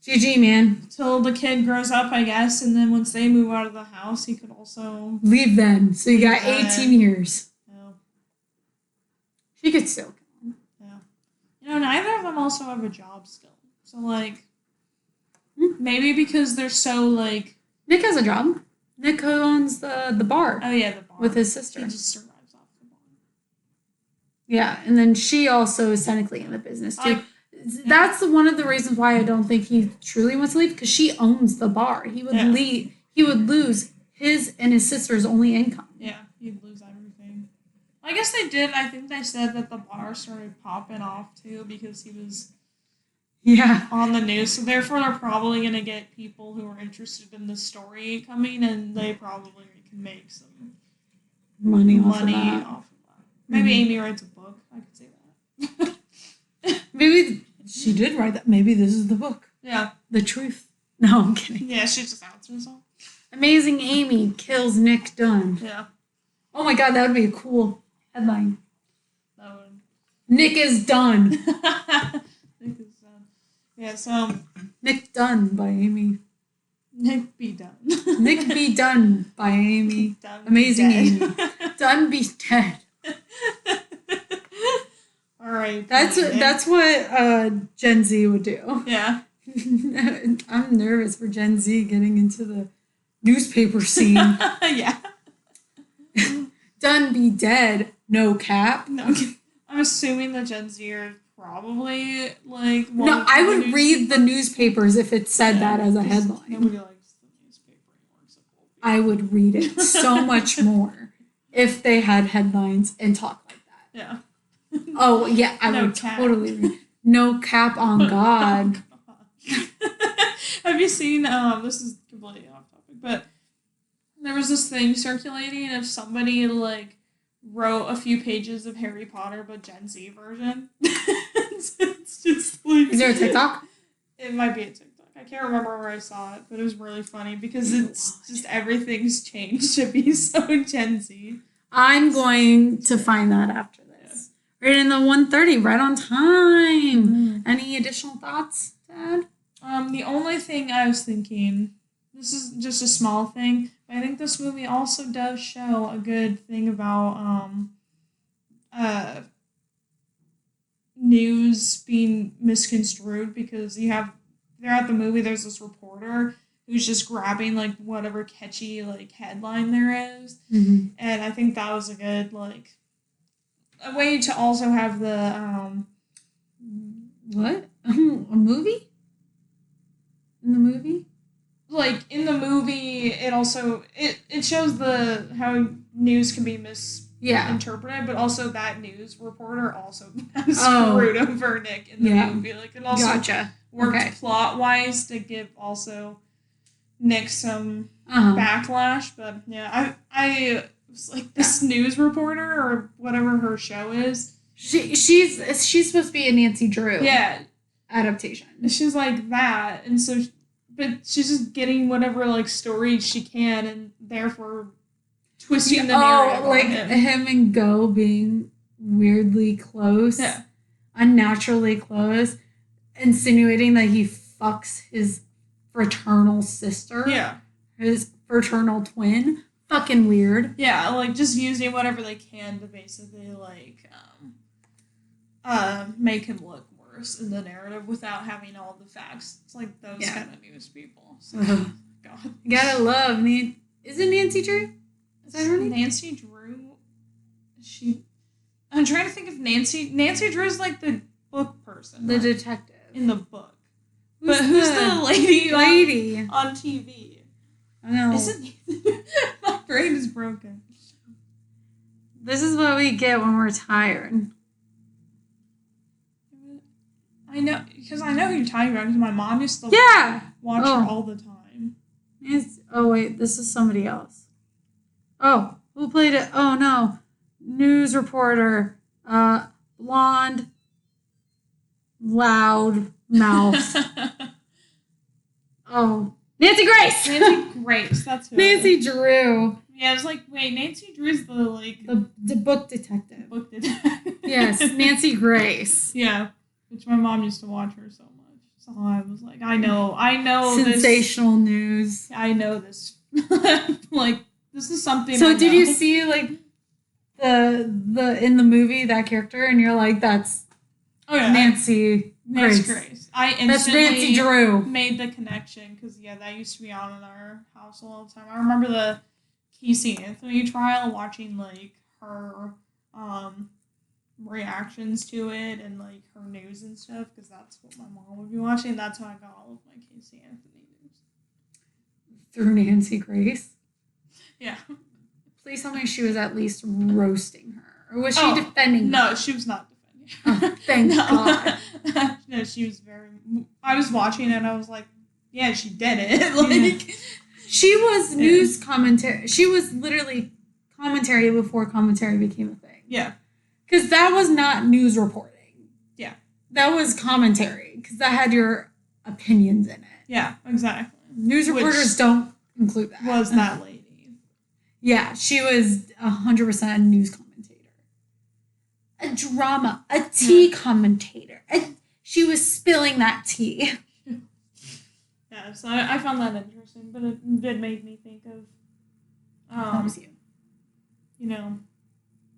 GG, man. Till the kid grows up, I guess, and then once they move out of the house, he could also... Leave then. So you got 18 years. Yeah. She could still kill him. Yeah. Neither of them also have a job still. So, maybe because they're so, Nick has a job. Nick owns the bar. Oh, yeah, the bar. With his sister. He just survives off the bar. Yeah, and then she also is technically in the business, too. That's one of the reasons why I don't think he truly wants to leave, because she owns the bar. He would leave. He would lose his and his sister's only income. Yeah, he'd lose everything. I guess they did. I think they said that the bar started popping off, too, because he was on the news. So therefore, they're probably going to get people who are interested in the story coming, and they probably can make some money off of that. Maybe Amy writes a book. I could say that. Maybe she did write that. Maybe this is the book. Yeah. The truth. No, I'm kidding. Yeah, she just outs herself. Amazing Amy kills Nick Dunne. Yeah. Oh my god, that would be a cool headline. That would. Nick is done. Nick is done. Yeah, so. Nick Dunne by Amy. Nick be done. Nick be done by Amy. Dunne Amazing be Amy. dead. Dunne be dead. All right. That's what Gen Z would do. Yeah. I'm nervous for Gen Z getting into the newspaper scene. Yeah. Dunne be dead. No cap. No, I'm assuming the Gen Z are probably like. No, I would read the newspapers if it said that as a headline. Nobody likes the newspaper anymore except old people. I would read it so much more if they had headlines and talk like that. Yeah. Oh yeah, I No would cap. totally read. No cap on God. Have you seen? This is completely off topic, but there was this thing circulating if somebody like wrote a few pages of Harry Potter but Gen Z version. It's just like. Is there a TikTok? It might be a TikTok. I can't remember where I saw it, but it was really funny because it's just everything's changed to be so Gen Z. I'm going to find that after this. Yeah. Right in the 1:30, right on time. Any additional thoughts, Dad? The only thing I was thinking, this is just a small thing, but I think this movie also does show a good thing about news being misconstrued because throughout the movie there's this reporter who's just grabbing like whatever catchy like headline there is. Mm-hmm. And I think that was a good like a way to also have the what? A movie? In the movie? Like in the movie it also it shows how news can be misinterpreted, but also that news reporter also screwed over Nick in the movie. Like it also worked plot wise to give also Nick some backlash. But yeah, I was like this news reporter or whatever her show is. She's supposed to be a Nancy Drew adaptation. She's like that, and so but she's just getting whatever like stories she can, and therefore twisting the narrative. Like him and Go being weirdly close, unnaturally close, insinuating that he fucks his fraternal sister, his fraternal twin. Fucking weird. Yeah, like just using whatever they can to basically like make him look worse in the narrative without having all the facts. It's like those kind of news people. So, God, you gotta love Is it Nancy Drew? Is that her name? Nancy Drew. I'm trying to think of Nancy. Nancy Drew's like the book person, the detective in the book. Who's the lady on TV? I know. Isn't my brain is broken. This is what we get when we're tired. I know, because I know who you're talking about, because my mom used to watch her all the time. Oh, wait, this is somebody else. Oh, who played it? Oh, no. News reporter. Blonde. Loud mouth. Oh. Nancy Grace! Nancy Grace, that's who Nancy Drew. Yeah, I was like, wait, Nancy Drew's the, like... The book detective. Book detective. Yes, Nancy Grace. Yeah, which my mom used to watch her so much. So I was like, I know sensational news. I know this. Like, this is something So did you see, like, the in the movie, that character, and you're like, that's Nancy Grace. That's Nancy Drew. Made the connection because that used to be on in our house all the time. I remember the Casey Anthony trial, watching like her reactions to it and like her news and stuff because that's what my mom would be watching. That's how I got all of my Casey Anthony news through Nancy Grace. Yeah. Please tell me she was at least roasting her, or was she defending? No, her? She was not. Oh, thank God. No, she was I was watching it and I was like, yeah, she did it. Like, she was news commentary. She was literally commentary before commentary became a thing. Yeah. Because that was not news reporting. Yeah. That was commentary because that had your opinions in it. Yeah, exactly. News reporters don't include that. Was that lady. Yeah, she was 100% a news commentator. A drama, a tea commentator. She was spilling that tea. Yeah, so I found that interesting, but it did make me think of, Helps you. you know,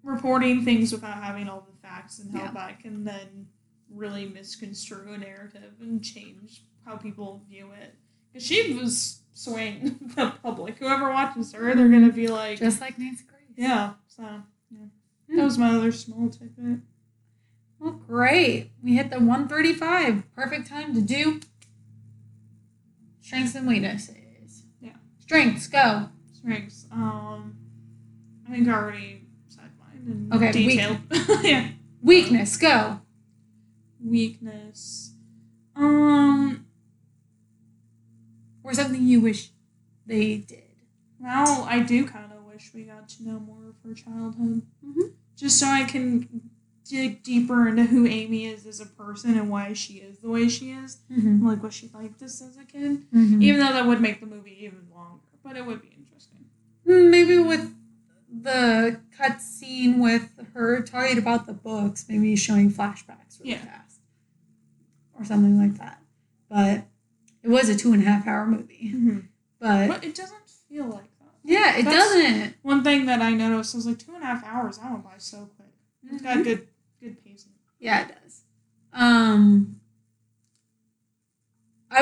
reporting things without having all the facts and how Yeah. that can then really misconstrue a narrative and change how people view it. Because she was swaying the public. Whoever watches her, they're going to be like... Just like Nancy Grace. Yeah, so, yeah. That was my other small tidbit. Well, great. We hit the 1:35. Perfect time to do strengths and weaknesses. Yeah. Strengths, go. Strengths. I think I already said mine in Okay, detail. Yeah. Weakness, go. Weakness. Or something you wish they did. Well, I do kind of wish we got to know more of her childhood. Mm-hmm. Just so I can dig deeper into who Amy is as a person and why she is the way she is. Mm-hmm. Like, was she like this as a kid? Mm-hmm. Even though that would make the movie even longer. But it would be interesting. Maybe with the cut scene with her talking about the books, maybe showing flashbacks really fast. Or something like that. But it was a 2.5-hour movie. Mm-hmm. But it doesn't feel like that. Yeah, it doesn't. One thing that I noticed was like 2.5 hours, that went by so quick. It's got good pacing. Yeah, it does. I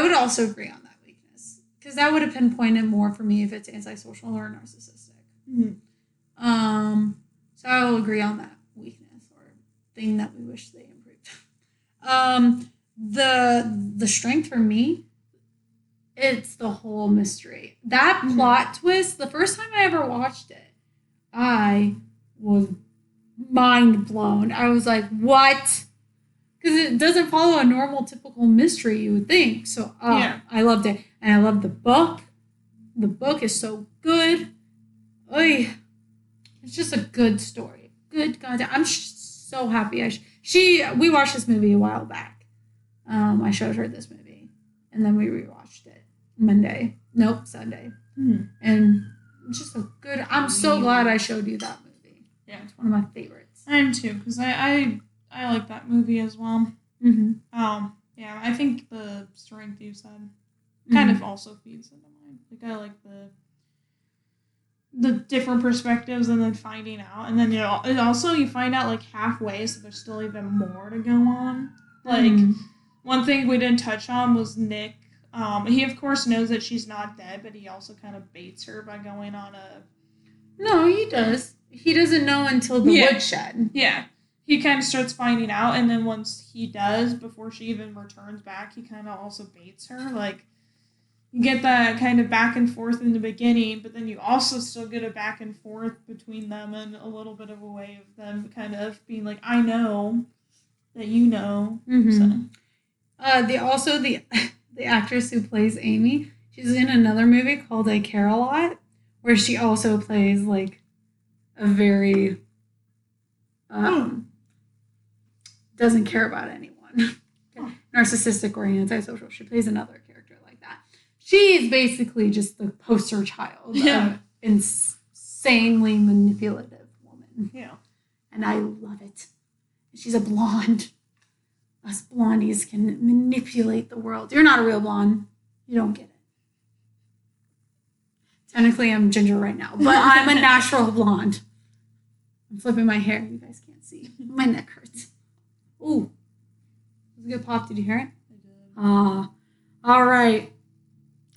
would also agree on that weakness. Because that would have pinpointed more for me if it's antisocial or narcissistic. Mm-hmm. So I will agree on that weakness or thing that we wish they improved. The strength for me, it's the whole mystery. That plot twist, the first time I ever watched it, I was mind blown. I was like, what? Because it doesn't follow a normal, typical mystery, you would think. So I loved it. And I loved the book. The book is so good. Oy. It's just a good story. Good goddamn. I'm so happy. We watched this movie a while back. I showed her this movie. And then we rewatched it Sunday. Mm-hmm. And it's just a good... I'm so glad I showed you that movie. Yeah. It's one of my favorites. I am too, because I like that movie as well. Mm-hmm. Yeah, I think the strength you said kind of also feeds into mine. Like, I like the different perspectives and then finding out. And then, you find out, like, halfway, so there's still even more to go on. Like, one thing we didn't touch on was Nick. He, of course, knows that she's not dead, but he also kind of baits her by going on a... No, he does. He doesn't know until the woodshed. Yeah. He kind of starts finding out, and then once he does, before she even returns back, he kind of also baits her. Like, you get that kind of back and forth in the beginning, but then you also still get a back and forth between them and a little bit of a way of them kind of being like, I know that you know. Mm-hmm. So. The actress who plays Amy, she's in another movie called I Care a Lot, where she also plays, like, a very... doesn't care about anyone. Narcissistic or antisocial. She plays another character like that. She's basically just the poster child of insanely manipulative woman. Yeah. And I love it. She's a blonde. Us blondies can manipulate the world. You're not a real blonde. You don't get it. Technically, I'm ginger right now, but I'm a natural blonde. I'm flipping my hair. You guys can't see. My neck hurts. Ooh. It was a good pop. Did you hear it? I did. All right.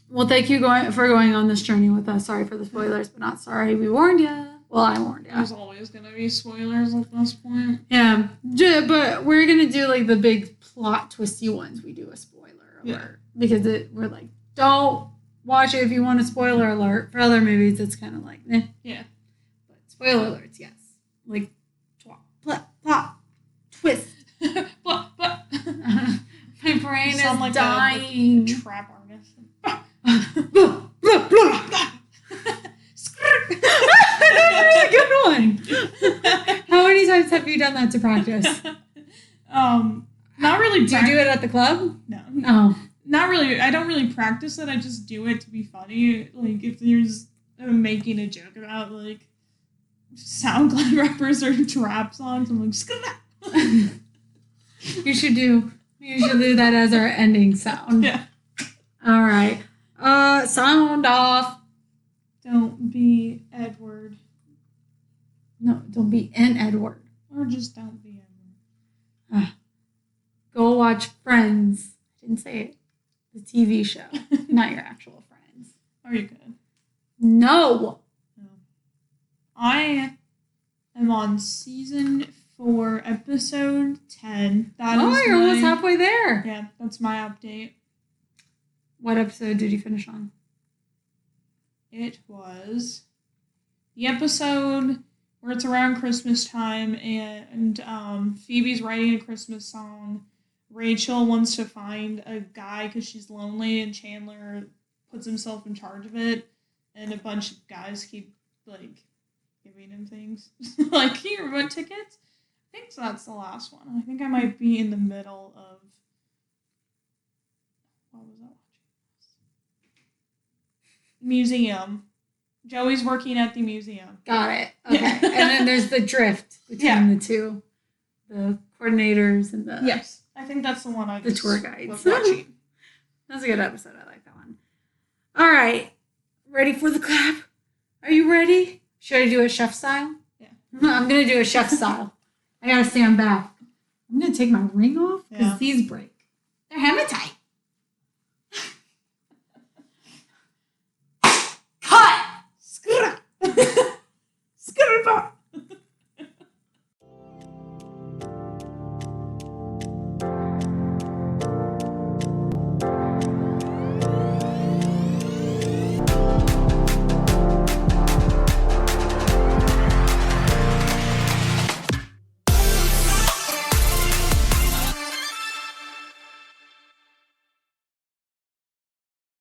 Well, thank you for going on this journey with us. Sorry for the spoilers, but not sorry. We warned you. Well, I warned you. There's always going to be spoilers at this point. Yeah. But we're going to do, like, the big plot twisty ones. We do a spoiler alert. Because we're like, don't watch it if you want a spoiler alert. For other movies, it's kind of like, eh. Yeah. But spoiler alerts, yes. Like, plot, twist. But. My brain is like dying. A trap artist. That's a good one. How many times have you done that to practice? Not really. Do you do it at the club? No. Oh. Not really. I don't really practice it. I just do it to be funny. Like, if there's making a joke about, like, SoundCloud rappers or trap songs, I'm like, You should do that as our ending sound. Yeah. All right. Sound off. Don't be Edward. No, don't be an Edward. Or just don't be Edward. Go watch Friends. I didn't say it. The TV show, not your actual friends. Are you good? No. I am on season 4, episode 10. You're almost halfway there. Yeah, that's my update. What episode did you finish on? It was the episode where it's around Christmas time and Phoebe's writing a Christmas song. Rachel wants to find a guy because she's lonely, and Chandler puts himself in charge of it, and a bunch of guys keep giving him things like, here, what tickets? I think so. That's the last one. I think I might be in the middle of what was I watching? Museum. Joey's working at the museum. Got it. Okay. And then there's the drift between the two, the coordinators and the yes. I think that's the one the tour guides. was watching. That's a good episode. I like that one. All right. Ready for the clap? Are you ready? Should I do a chef style? Yeah. I'm going to do a chef style. I got to stand back. I'm going to take my ring off because these break. They're hematite.